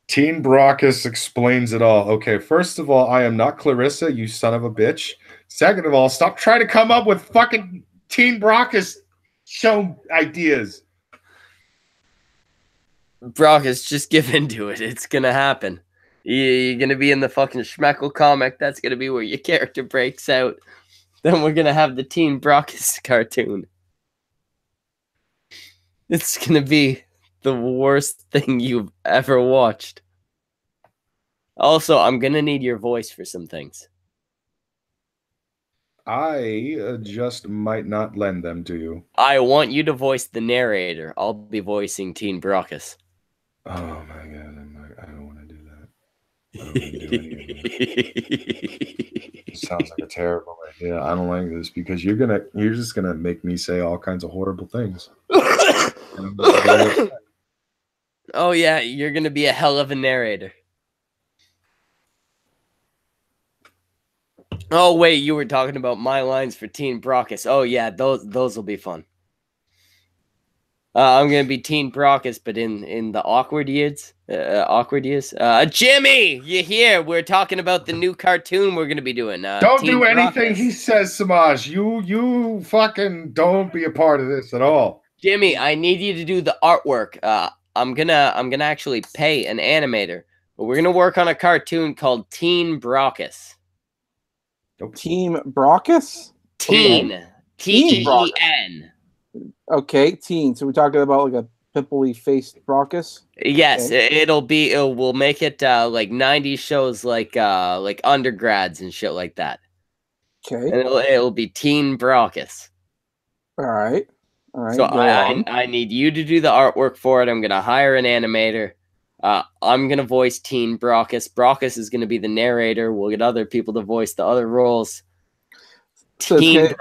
Teen Brockus explains it all. Okay, first of all, I am not Clarissa, you son of a bitch. Second of all, stop trying to come up with fucking Teen Brockus show ideas. Brockus, just give into it. It's going to happen. You're going to be in the fucking Schmeckle comic. That's going to be where your character breaks out. Then we're going to have the Teen Brockus cartoon. It's going to be the worst thing you've ever watched. Also, I'm going to need your voice for some things. I just might not lend them to you. I want you to voice the narrator. I'll be voicing Teen Brockus. Oh my god, I don't want to do that. I don't want to do any of that. It sounds like a terrible idea. I don't like this because you're just gonna make me say all kinds of horrible things. Oh yeah, you're gonna be a hell of a narrator. Oh wait, you were talking about my lines for Teen Brockus. Oh yeah, those will be fun. I'm gonna be Teen Brockus, but in the awkward years. Jimmy, you here? We're talking about the new cartoon we're gonna be doing. Don't Teen do anything Brockus. he says, Semaj. You fucking don't be a part of this at all. Jimmy, I need you to do the artwork. I'm gonna actually pay an animator, but we're gonna work on a cartoon called Teen Brockus. Team Brockus? Teen. Okay. T-E-E-N. Okay, teen. So we're talking about like a pimply faced Brockus? Yes, Okay. we'll make it like 90s shows like undergrads and shit like that. Okay. And it'll be Teen Brockus. All right. So go on. I need you to do the artwork for it. I'm gonna hire an animator. I'm gonna voice Teen Brockus. Brockus is gonna be the narrator. We'll get other people to voice the other roles. So Teen Brockus.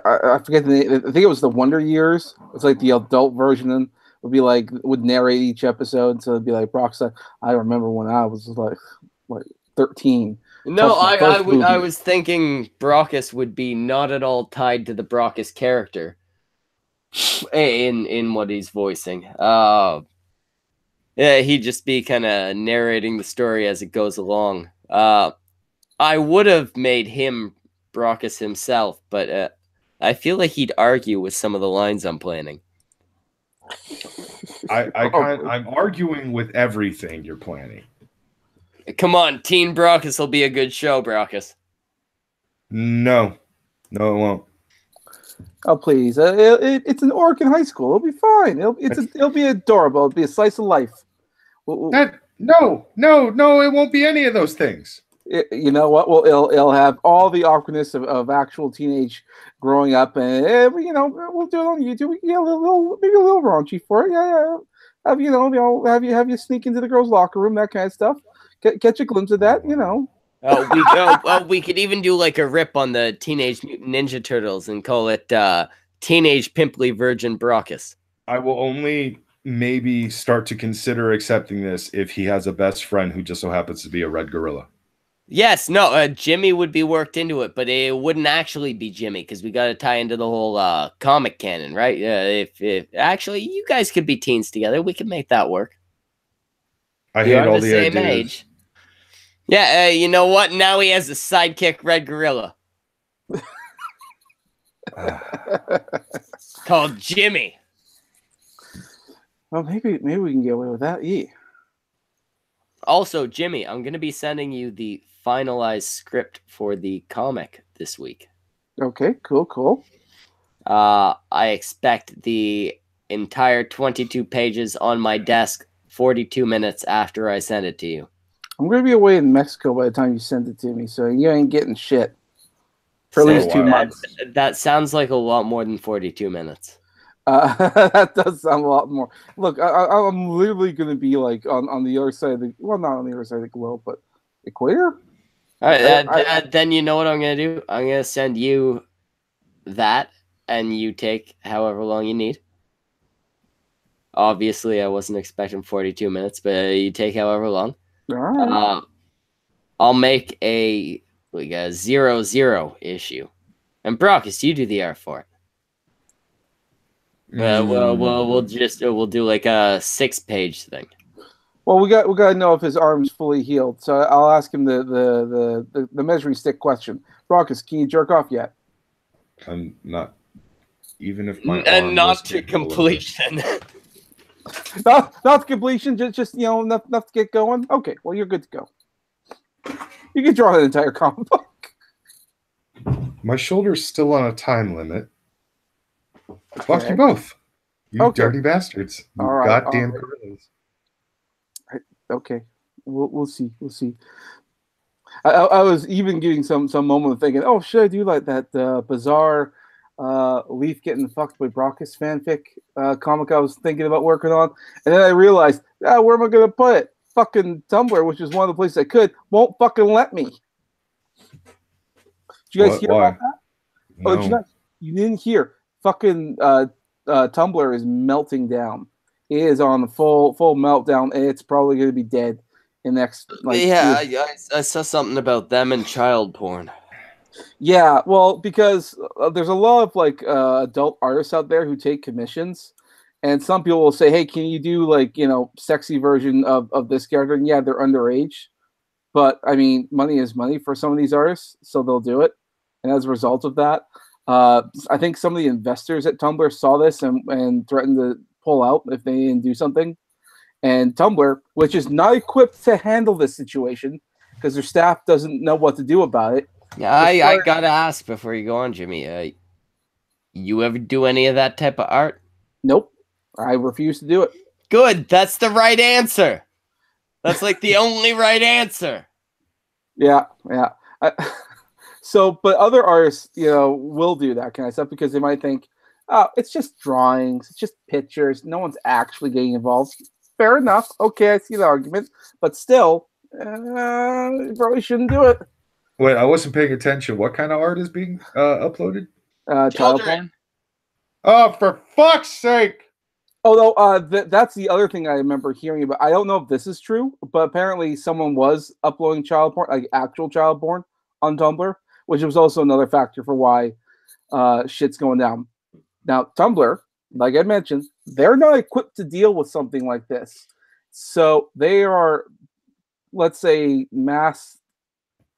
I forget the name. I think it was the Wonder Years. It's like the adult version and would narrate each episode. So it'd be like Brockus. I remember when I was like 13. No, That's my first movie. I was thinking Brockus would be not at all tied to the Brockus character in what he's voicing. Yeah, he'd just be kind of narrating the story as it goes along. I would have made him Brockus himself, but I feel like he'd argue with some of the lines I'm planning. I'm arguing with everything you're planning. Come on, Teen Brockus will be a good show, Brockus. No, it won't. Oh please! It's an orc in high school. It'll be fine. It'll be adorable. It'll be a slice of life. No, it won't be any of those things. You know what? Well, it'll have all the awkwardness of actual teenage growing up, and we'll do it on YouTube. We can get maybe a little raunchy for it. Yeah. Have you sneak into the girls' locker room, that kind of stuff. Catch a glimpse of that, We could even do like a rip on the Teenage Mutant Ninja Turtles and call it Teenage Pimply Virgin Brockus. I will only maybe start to consider accepting this if he has a best friend who just so happens to be a red gorilla. Yes, no, Jimmy would be worked into it, but it wouldn't actually be Jimmy because we got to tie into the whole comic canon, right? If actually you guys could be teens together, we could make that work. I hate all the same ideas. age. Yeah, you know what? Now he has a sidekick red gorilla called Jimmy. Well, maybe we can get away with that. Yeah. Also, Jimmy, I'm going to be sending you the finalized script for the comic this week. Okay, cool. I expect the entire 22 pages on my desk 42 minutes after I send it to you. I'm going to be away in Mexico by the time you send it to me, so you ain't getting shit. For at least 2 months. That sounds like a lot more than 42 minutes. That does sound a lot more. Look, I'm literally going to be like on the other side of the, well, not on the other side of the globe, but equator. All right, then you know what I'm going to do? I'm going to send you that, and you take however long you need. Obviously, I wasn't expecting 42 minutes, but you take however long. All right. I'll make a 0-0 issue, and Brockus, you do the art for it. We'll do like a 6-page thing. Well, we got to know if his arm's fully healed. So I'll ask him the measuring stick question. Brockus, can you jerk off yet? I'm not. Even if my and arm not was to capable of completion. not to completion. Just enough to get going. Okay, well you're good to go. You can draw an entire comic book. My shoulder's still on a time limit. Fuck you both. You dirty bastards. You goddamn gorillas. Okay. We'll see. We'll see. I was even getting some moment of thinking, oh, should I do like that bizarre Leaf getting fucked by Brockus fanfic comic I was thinking about working on? And then I realized, where am I going to put it? Fucking Tumblr, which is one of the places I could, won't fucking let me. Did you guys hear about that? No. Oh, you didn't hear. Fucking Tumblr is melting down. It is on the full meltdown, and it's probably going to be dead in the next. I saw something about them and child porn. Yeah, well, because there's a lot of adult artists out there who take commissions, and some people will say, "Hey, can you do sexy version of this character?" And yeah, they're underage, but I mean, money is money for some of these artists, so they'll do it. And as a result of that, I think some of the investors at Tumblr saw this and threatened to pull out if they didn't do something. And Tumblr, which is not equipped to handle this situation because their staff doesn't know what to do about it. Yeah, I gotta ask before you go on, Jimmy. You ever do any of that type of art? Nope. I refuse to do it. Good. That's the right answer. That's like the only right answer. Yeah. But other artists, will do that kind of stuff because they might think, oh, it's just drawings, it's just pictures. No one's actually getting involved. Fair enough. Okay, I see the argument. But still, you probably shouldn't do it. Wait, I wasn't paying attention. What kind of art is being uploaded? Child porn. Oh, for fuck's sake! Although that's the other thing I remember hearing about. I don't know if this is true, but apparently someone was uploading child porn, like actual child porn, on Tumblr, which was also another factor for why shit's going down. Now, Tumblr, like I mentioned, they're not equipped to deal with something like this. So they are, let's say, mass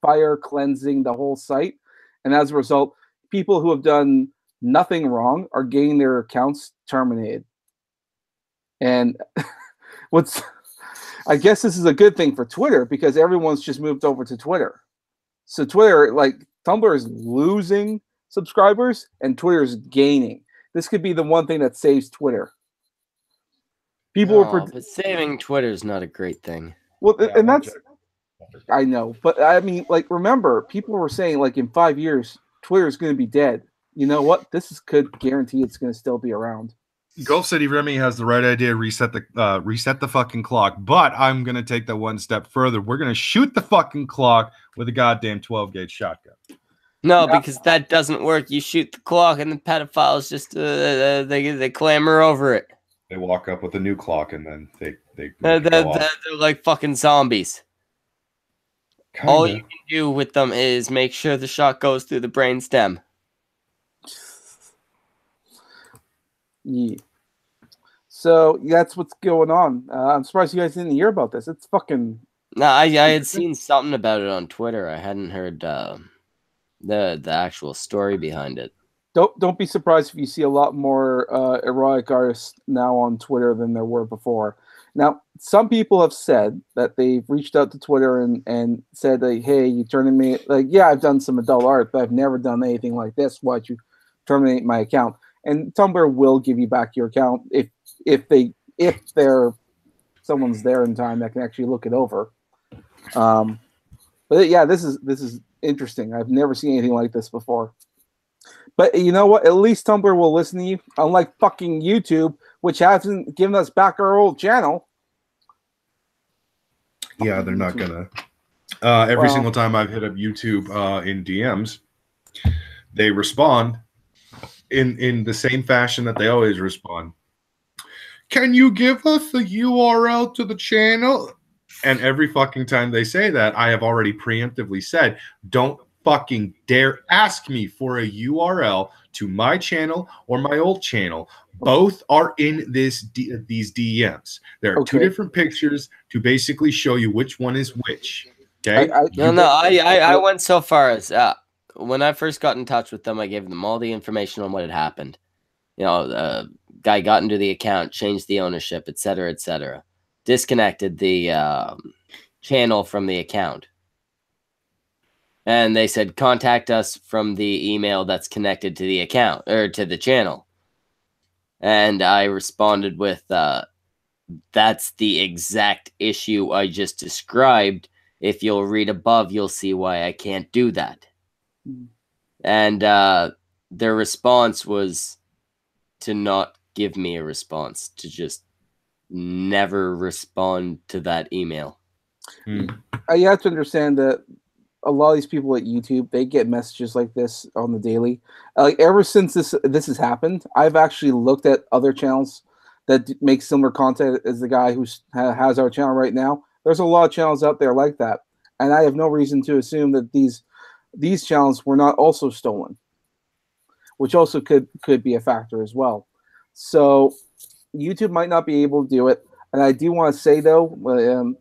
fire cleansing the whole site. And as a result, people who have done nothing wrong are getting their accounts terminated. And I guess this is a good thing for Twitter because everyone's just moved over to Twitter. So Twitter, Tumblr is losing subscribers and Twitter is gaining. This could be the one thing that saves Twitter. But saving Twitter is not a great thing. Well, and that's, I know, but I mean, remember, people were saying, in 5 years, Twitter is going to be dead. You know what? Could guarantee it's going to still be around. Gulf City Remy has the right idea. Reset the fucking clock. But I'm going to take that one step further. We're going to shoot the fucking clock with a goddamn 12-gauge shotgun. No, because that doesn't work. You shoot the clock, and the pedophiles just they clamor over it. They walk up with a new clock, and then they're like fucking zombies. Kinda. All you can do with them is make sure the shot goes through the brain stem. Yeah. So that's what's going on. I'm surprised you guys didn't hear about this. It's fucking. No, I had seen something about it on Twitter. I hadn't heard the actual story behind it. Don't be surprised if you see a lot more erotic artists now on Twitter than there were before. Now, some people have said that they've reached out to Twitter and said, like, hey, you terminate, like, yeah, I've done some adult art, but I've never done anything like this. Why'd you terminate my account? And Tumblr will give you back your account if they're someone's there in time that can actually look it over. But yeah, this is interesting. I've never seen anything like this before. But you know what? At least Tumblr will listen to you, unlike fucking YouTube, which hasn't given us back our old channel. Yeah, they're not gonna. Every single time I've hit up YouTube in DMs, they respond in the same fashion that they always respond. Can you give us the URL to the channel? And every fucking time they say that, I have already preemptively said, don't fucking dare ask me for a URL to my channel or my old channel. Both are in these DMs. There are two different pictures to basically show you which one is which. Okay? I went so far as when I first got in touch with them, I gave them all the information on what had happened. You know, the guy got into the account, changed the ownership, etc., etc. Disconnected the channel from the account. And they said, contact us from the email that's connected to the account, or to the channel. And I responded with, that's the exact issue I just described. If you'll read above, you'll see why I can't do that. And their response was to not give me a response, to just never respond to that email. You have to understand that a lot of these people at YouTube, they get messages like this on the daily. Like ever since this has happened, I've actually looked at other channels that make similar content as the guy who has our channel right now. There's a lot of channels out there like that, and I have no reason to assume that these channels were not also stolen, which also could be a factor as well. So YouTube might not be able to do it, and I do want to say though,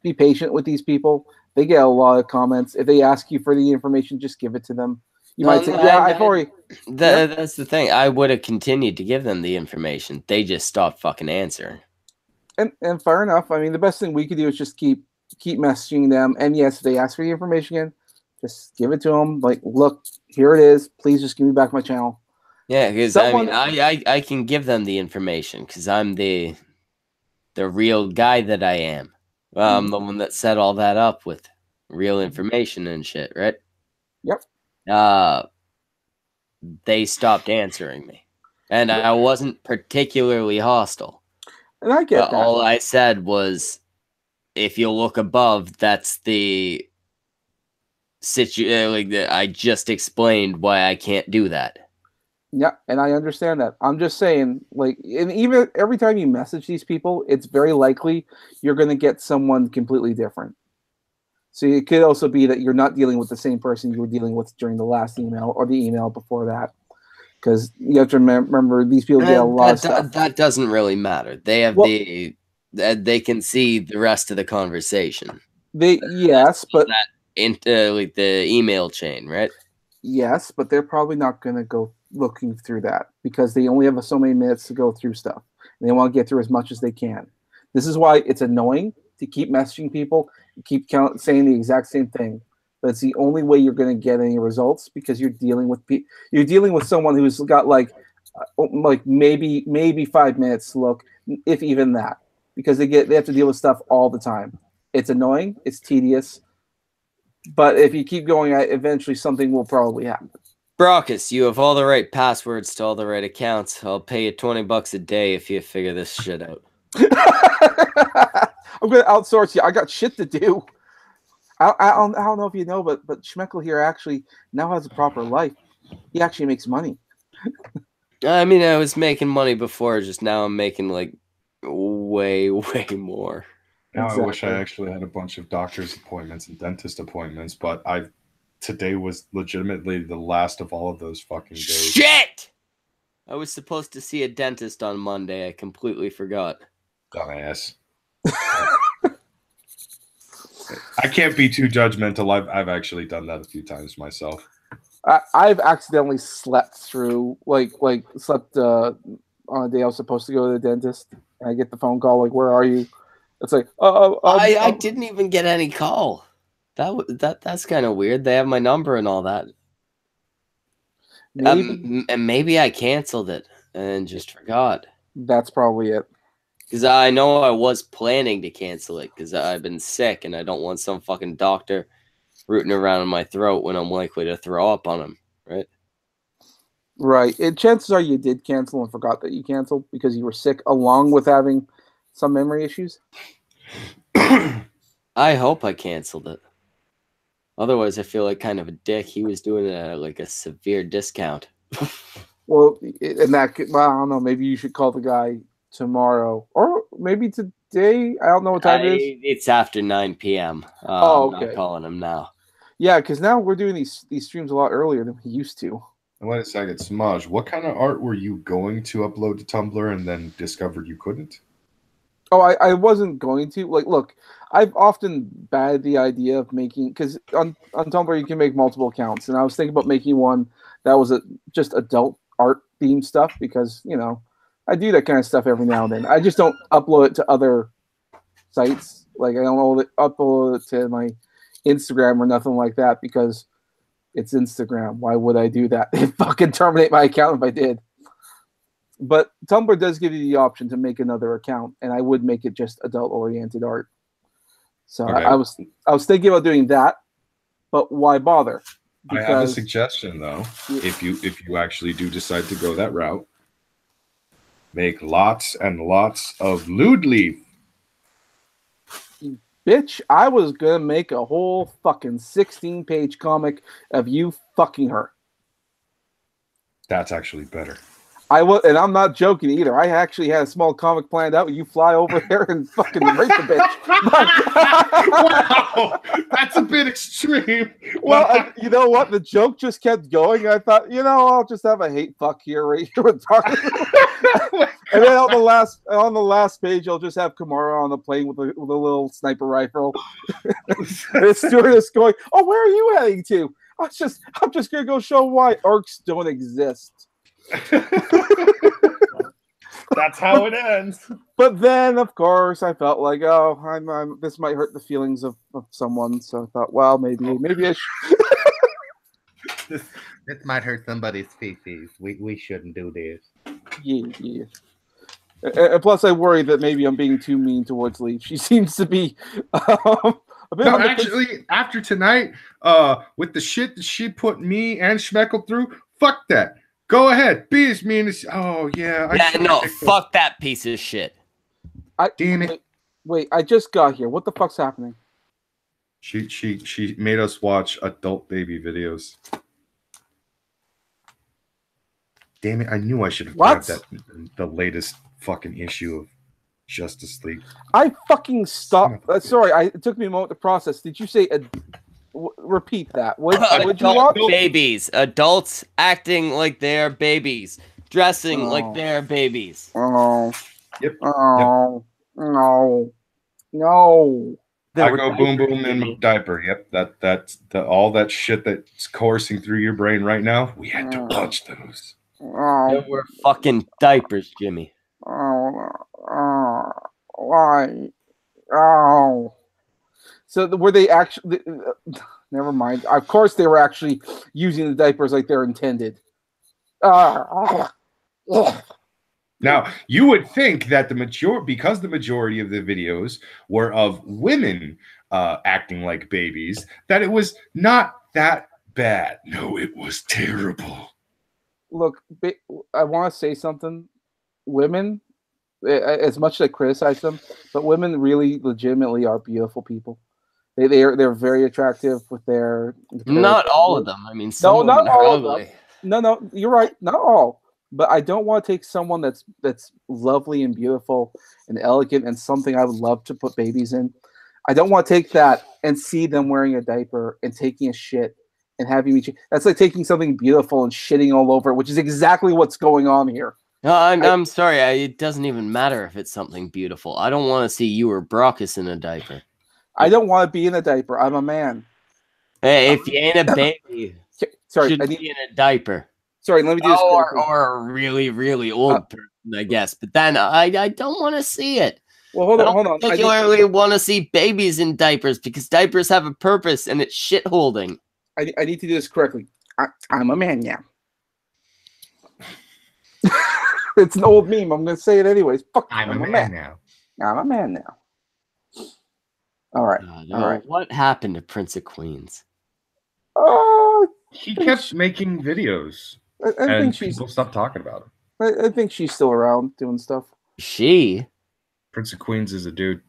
be patient with these people. They get a lot of comments. If they ask you for the information, just give it to them. You might say, "Yeah, I've already." That's the thing. I would have continued to give them the information. They just stopped fucking answering. And fair enough. I mean, the best thing we could do is just keep messaging them. And yes, if they ask for the information again, just give it to them. Like, look, here it is. Please just give me back my channel. Yeah, because I mean, I can give them the information because I'm the real guy that I am. I'm the one that set all that up with real information and shit, right? Yep. They stopped answering me, and I wasn't particularly hostile. And I get that. All I said was, if you look above, that's the situation. Like I just explained why I can't do that. Yeah, and I understand that. I'm just saying, like, and even every time you message these people, it's very likely you're going to get someone completely different. So it could also be that you're not dealing with the same person you were dealing with during the last email or the email before that. Because you have to remember, these people get a lot of stuff. That doesn't really matter. They have they can see the rest of the conversation. Yes, but like the email chain, right? Yes, but they're probably not going to go looking through that because they only have so many minutes to go through stuff. And they want to get through as much as they can. This is why it's annoying to keep messaging people, keep saying the exact same thing. But it's the only way you're going to get any results because you're dealing with someone who's got like maybe 5 minutes to look, if even that, because they have to deal with stuff all the time. It's annoying. It's tedious. But if you keep going, eventually something will probably happen. Brockus, you have all the right passwords to all the right accounts. I'll pay you $20 a day if you figure this shit out. I'm going to outsource you. I got shit to do. I don't know if you know, but Schmeckle here actually now has a proper life. He actually makes money. I mean, I was making money before. Just now I'm making like way more. Now exactly. I wish I actually had a bunch of doctor's appointments and dentist appointments, but today was legitimately the last of all of those fucking days. Shit! I was supposed to see a dentist on Monday. I completely forgot. Dumbass. I can't be too judgmental. I've actually done that a few times myself. I've accidentally slept through, slept on a day I was supposed to go to the dentist. And I get the phone call like, "Where are you?" It's like, I didn't even get any call. That's kind of weird. They have my number and all that. Maybe. And maybe I canceled it and just forgot. That's probably it. Because I know I was planning to cancel it because I've been sick and I don't want some fucking doctor rooting around in my throat when I'm likely to throw up on him, right? Right. And chances are you did cancel and forgot that you canceled because you were sick along with having some memory issues. I hope I canceled it. Otherwise, I feel like kind of a dick. He was doing it at like a severe discount. Well, and that I don't know. Maybe you should call the guy tomorrow or maybe today. I don't know what time it is. It's after 9 p.m. Oh, okay. I'm not calling him now. Yeah, because now we're doing these streams a lot earlier than we used to. Wait a second, Semaj, what kind of art were you going to upload to Tumblr and then discovered you couldn't? Oh, I wasn't going to. Like, look, I've often batted the idea of making, because on Tumblr you can make multiple accounts, and I was thinking about making one that was just adult art themed stuff because, you know, I do that kind of stuff every now and then. I just don't upload it to other sites. Like, I don't upload it to my Instagram or nothing like that because it's Instagram. Why would I do that? They'd fucking terminate my account if I did. But Tumblr does give you the option to make another account, and I would make it just adult-oriented art. So okay. I was thinking about doing that, but why bother? Because I have a suggestion though. If you actually do decide to go that route, make lots and lots of lewd leaf. Bitch, I was gonna make a whole fucking 16-page comic of you fucking her. That's actually better. And I'm not joking either. I actually had a small comic planned out. You fly over there and fucking rape the bitch. Wow, that's a bit extreme. Well, you know what? The joke just kept going. I thought, you know, I'll just have a hate fuck here, right here with Target. And then on the last page, I'll just have Kamara on the plane with a little sniper rifle. The stewardess going, "Oh, where are you heading to?" I'm just gonna go show why arcs don't exist. That's how it ends. But then, of course, I felt like, oh, this might hurt the feelings of someone. So I thought, well, maybe I should. This might hurt somebody's feces. We shouldn't do this. Yeah. And plus, I worry that maybe I'm being too mean towards Lee. She seems to be a bit. No, actually, after tonight, with the shit that she put me and Schmeckle through, fuck that. Go ahead, be as mean as. Oh yeah. Fuck that piece of shit. Damn it! Wait, I just got here. What the fuck's happening? She made us watch adult baby videos. Damn it! I knew I should have grabbed the latest fucking issue of Justice League. I fucking stopped. Sorry, it took me a moment to process. Did you say repeat that? What you want? Babies, adults acting like they're babies, dressing like they're babies. Oh, yep. Oh, yep. No. I go boom boom in my diaper. Yep, that's all that shit that's coursing through your brain right now. We had to watch those. They were fucking diapers, Jimmy. Why? Oh. So were they actually? Never mind. Of course, they were actually using the diapers like they're intended. Now you would think that because the majority of the videos were of women acting like babies, that it was not that bad. No, it was terrible. Look, I want to say something. Women, as much as I criticize them, but women really legitimately are beautiful people. They're very attractive with their. Not all of them. I mean, no, not all of them. No, you're right. Not all. But I don't want to take someone that's lovely and beautiful and elegant and something I would love to put babies in. I don't want to take that and see them wearing a diaper and taking a shit and having me. That's like taking something beautiful and shitting all over, which is exactly what's going on here. No, I'm sorry. It doesn't even matter if it's something beautiful. I don't want to see you or Brockus in a diaper. I don't want to be in a diaper. I'm a man. Hey, if you ain't a baby, sorry, should be in a diaper. Sorry, let me do this. Or a really, really old person. I guess. But then I don't want to see it. Well, hold on. I particularly want to see babies in diapers because diapers have a purpose and it's shit holding. I need to do this correctly. I'm a man now. It's an old meme. I'm going to say it anyways. Fuck, I'm a man now. I'm a man now. All right. All right. What happened to Prince of Queens? He kept making videos. I think people stopped talking about him. I think she's still around doing stuff. Prince of Queens is a dude.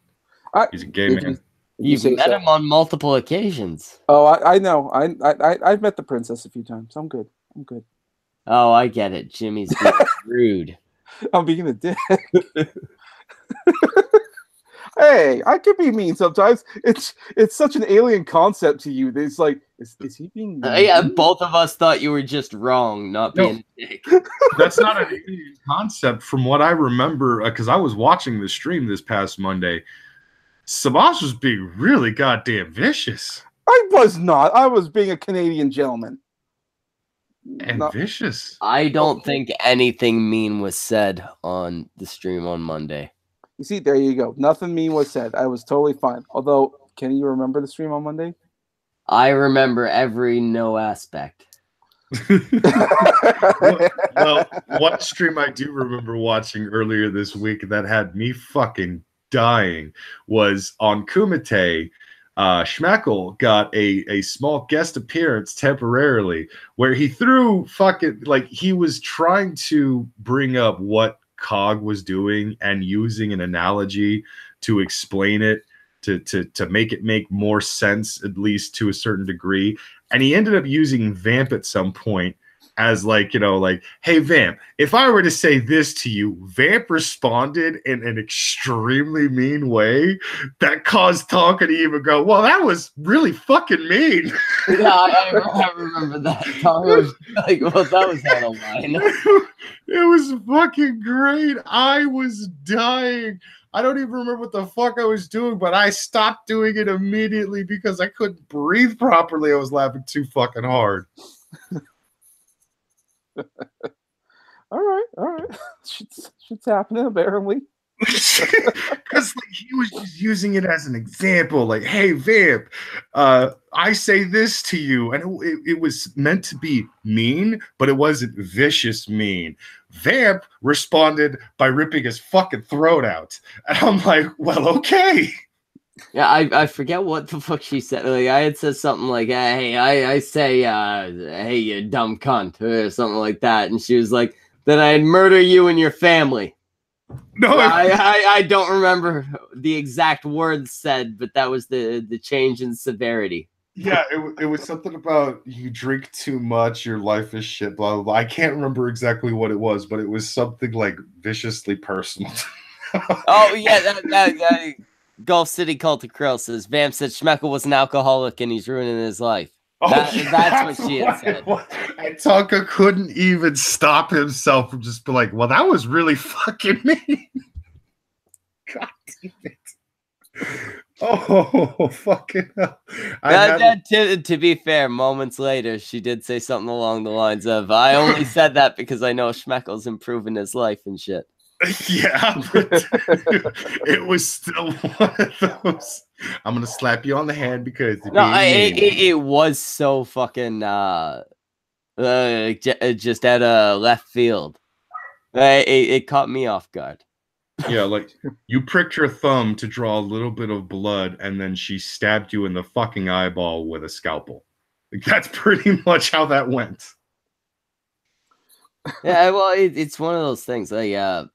He's a gay man. You've met him on multiple occasions. Oh, I know. I've met the princess a few times. I'm good. Oh, I get it. Jimmy's being rude. I'm being a dick. Hey, I could be mean sometimes. It's such an alien concept to you. It's like, is he being mean? Yeah, both of us thought you were just wrong, not being a dick. That's not an alien concept from what I remember, because I was watching the stream this past Monday. Semaj was being really goddamn vicious. I was not. I was being a Canadian gentleman. And vicious. I don't think anything mean was said on the stream on Monday. You see, there you go. Nothing mean was said. I was totally fine. Although, can you remember the stream on Monday? I remember every no aspect. well, one stream I do remember watching earlier this week that had me fucking dying was on Kumite. Schmeckle got a small guest appearance temporarily where he threw fucking, like, he was trying to bring up what Cog was doing and using an analogy to explain it, to make it make more sense, at least to a certain degree. And he ended up using Vamp at some point as, like, you know, like, hey, Vamp, if I were to say this to you, Vamp responded in an extremely mean way that caused Tonka to even go, well, that was really fucking mean. Yeah, I remember that. Tonka was like, well, that was out of line. It was fucking great. I was dying. I don't even remember what the fuck I was doing, but I stopped doing it immediately because I couldn't breathe properly. I was laughing too fucking hard. All right. Shit's happening apparently. Because like, he was just using it as an example, like, hey, Vamp, I say this to you, and it was meant to be mean, but it wasn't vicious mean. Vamp responded by ripping his fucking throat out, and I'm like, well, okay. Yeah, I forget what the fuck she said. Like, I had said something like, hey, I say, hey, you dumb cunt, or something like that, and she was like, then I'd murder you and your family. No, I don't remember the exact words said, but that was the change in severity. Yeah, it was something about you drink too much, your life is shit, blah, blah, blah. I can't remember exactly what it was, but it was something like viciously personal. Oh, yeah, that Gulf City Cult of Krill says, Vamp said Schmeckle was an alcoholic and he's ruining his life. That's what she had said. And Tonka couldn't even stop himself from just be like, well, that was really fucking mean. God damn it. Oh, fucking hell. To be fair, moments later, she did say something along the lines of, I only said that because I know Schmeckle's improving his life and shit. Yeah, but it was still one of those. I'm gonna slap you on the hand because it was so fucking just at a left field. It caught me off guard. Yeah, like you pricked her thumb to draw a little bit of blood, and then she stabbed you in the fucking eyeball with a scalpel. Like, that's pretty much how that went. Yeah, well, it's one of those things. Like,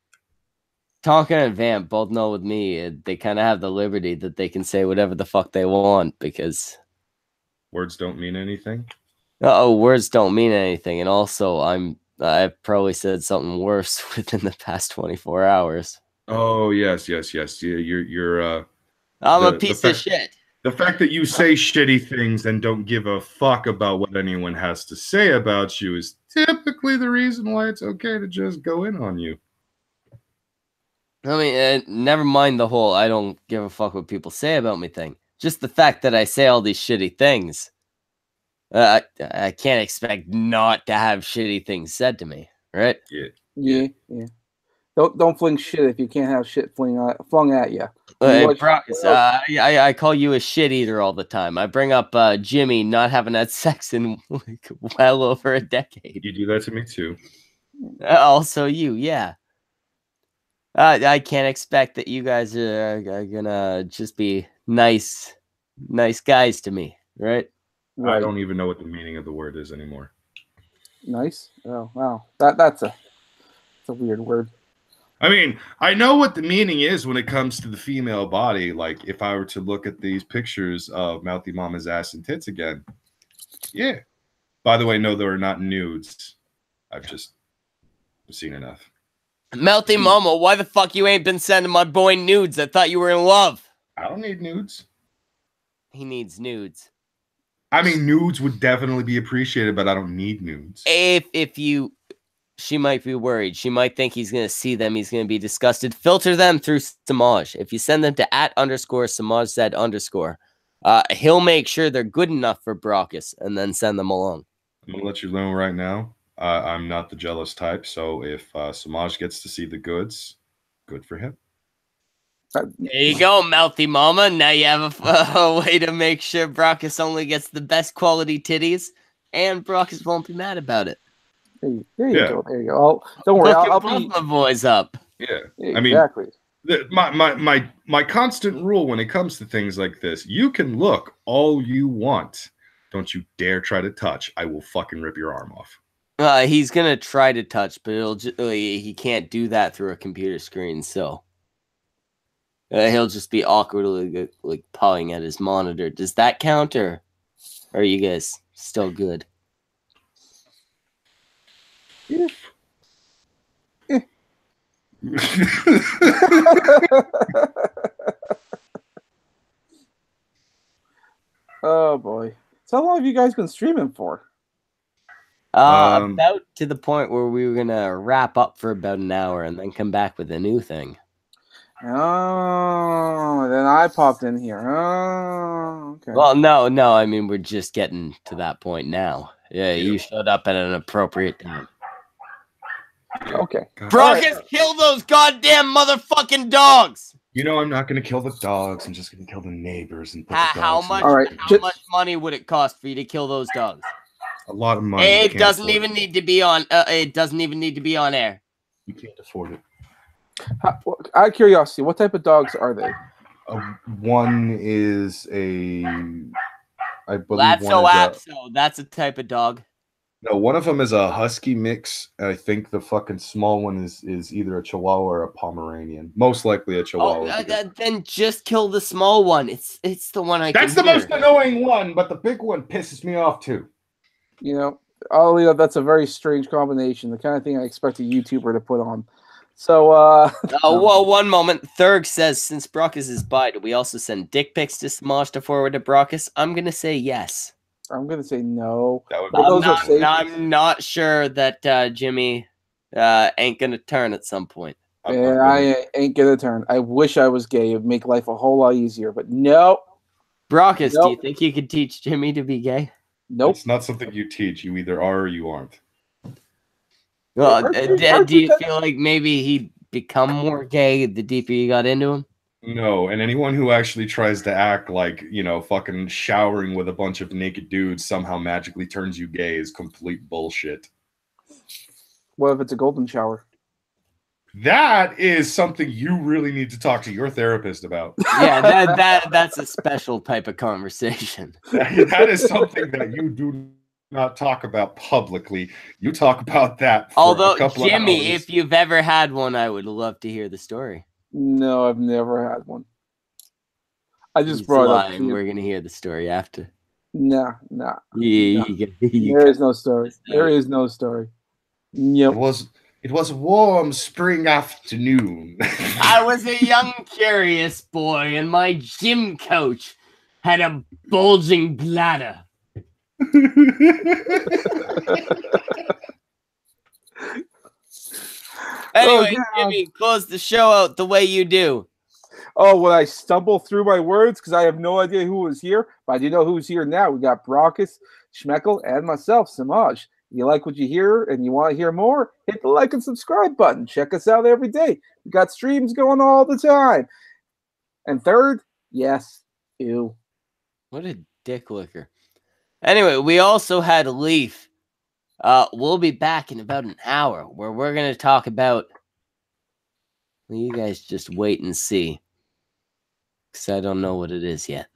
Tonka and Vamp both know with me, they kind of have the liberty that they can say whatever the fuck they want because words don't mean anything. Words don't mean anything, and also I've probably said something worse within the past 24 hours. Oh yes. You're I'm a piece of shit. The fact that you say shitty things and don't give a fuck about what anyone has to say about you is typically the reason why it's okay to just go in on you. I mean, never mind the whole I don't give a fuck what people say about me thing. Just the fact that I say all these shitty things. I can't expect not to have shitty things said to me, right? Yeah. Don't fling shit if you can't have shit flung at you. Brockus, I call you a shit eater all the time. I bring up Jimmy not having had sex in like, well over a decade. You do that to me too. Also you, yeah. I can't expect that you guys are gonna just be nice guys to me, right? I don't even know what the meaning of the word is anymore. Nice. Oh wow, that's a weird word. I mean, I know what the meaning is when it comes to the female body. Like, if I were to look at these pictures of Mouthy Mama's ass and tits again, yeah. By the way, no, they are not nudes. I've just seen enough. Mouthy Mama, why the fuck you ain't been sending my boy nudes? I thought you were in love. I don't need nudes. He needs nudes. I mean, nudes would definitely be appreciated, but I don't need nudes. She might be worried. She might think he's going to see them. He's going to be disgusted. Filter them through Semaj. If you send them to @_Semaj Z_, he'll make sure they're good enough for Brockus and then send them along. I'm going to let you know right now. I'm not the jealous type. So if Semaj gets to see the goods, good for him. There you go, Mouthy Mama. Now you have a way to make sure Brockus only gets the best quality titties, and Brockus won't be mad about it. There you go. There you go. Don't worry. I'll be my boys up. Yeah, exactly. I mean, my constant rule when it comes to things like this: you can look all you want. Don't you dare try to touch. I will fucking rip your arm off. He's gonna try to touch, but he can't do that through a computer screen. So he'll just be awkwardly like pawing at his monitor. Does that count, or are you guys still good? Yeah. Oh boy. So how long have you guys been streaming for? About to the point where we were gonna wrap up for about an hour and then come back with a new thing. Oh, then I popped in here. Oh, okay. Well, no. I mean, we're just getting to that point now. Yeah, you showed up at an appropriate time. Okay. Brockus, kill those goddamn motherfucking dogs! You know I'm not going to kill the dogs. I'm just going to kill the neighbors and put the how dogs much? All right, how much money would it cost for you to kill those dogs? A lot of money. It doesn't even need to be on. It doesn't even need to be on air. You can't afford it. Out of curiosity, what type of dogs are they? One is a. I believe Lapso. That's a type of dog. No, one of them is a husky mix. And I think the fucking small one is either a Chihuahua or a Pomeranian. Most likely a Chihuahua. Then just kill the small one. It's the one I. That's the most annoying one, but the big one pisses me off too. You know, Ollie, that's a very strange combination. The kind of thing I expect a YouTuber to put on. So, well, one moment. Thurg says, since Brockus is bi, do we also send dick pics to Semaj to forward to Brockus? I'm gonna say yes. I'm gonna say no. I'm not sure that Jimmy ain't gonna turn at some point. And I ain't gonna turn. I wish I was gay. It'd make life a whole lot easier, but no. Brockus, do you think you could teach Jimmy to be gay? Nope. It's not something you teach. You either are or you aren't. Well, do you feel like maybe he'd become more gay the deeper you got into him? No, and anyone who actually tries to act like, you know, fucking showering with a bunch of naked dudes somehow magically turns you gay is complete bullshit. What if it's a golden shower? That is something you really need to talk to your therapist about. Yeah, that's a special type of conversation. That is something that you do not talk about publicly. You talk about that for a couple of Jimmy, hours. if you've ever had one, I would love to hear the story. No, I've never had one. I just brought it up. We're gonna hear the story after. Nah. Yeah, There is no story. There is no story. Yep. It was a warm spring afternoon. I was a young, curious boy, and my gym coach had a bulging bladder. Anyway, Jimmy, close the show out the way you do. Oh, when I stumble through my words because I have no idea who was here, but I do know who's here now. We got Brockus, Schmeckle, and myself, Semaj. You like what you hear and you want to hear more, hit the like and subscribe button. Check us out every day. We got streams going all the time. And third, yes, ew. What a dick licker. Anyway, we also had Leaf. We'll be back in about an hour where we're going to talk about... Well, you guys just wait and see. Because I don't know what it is yet.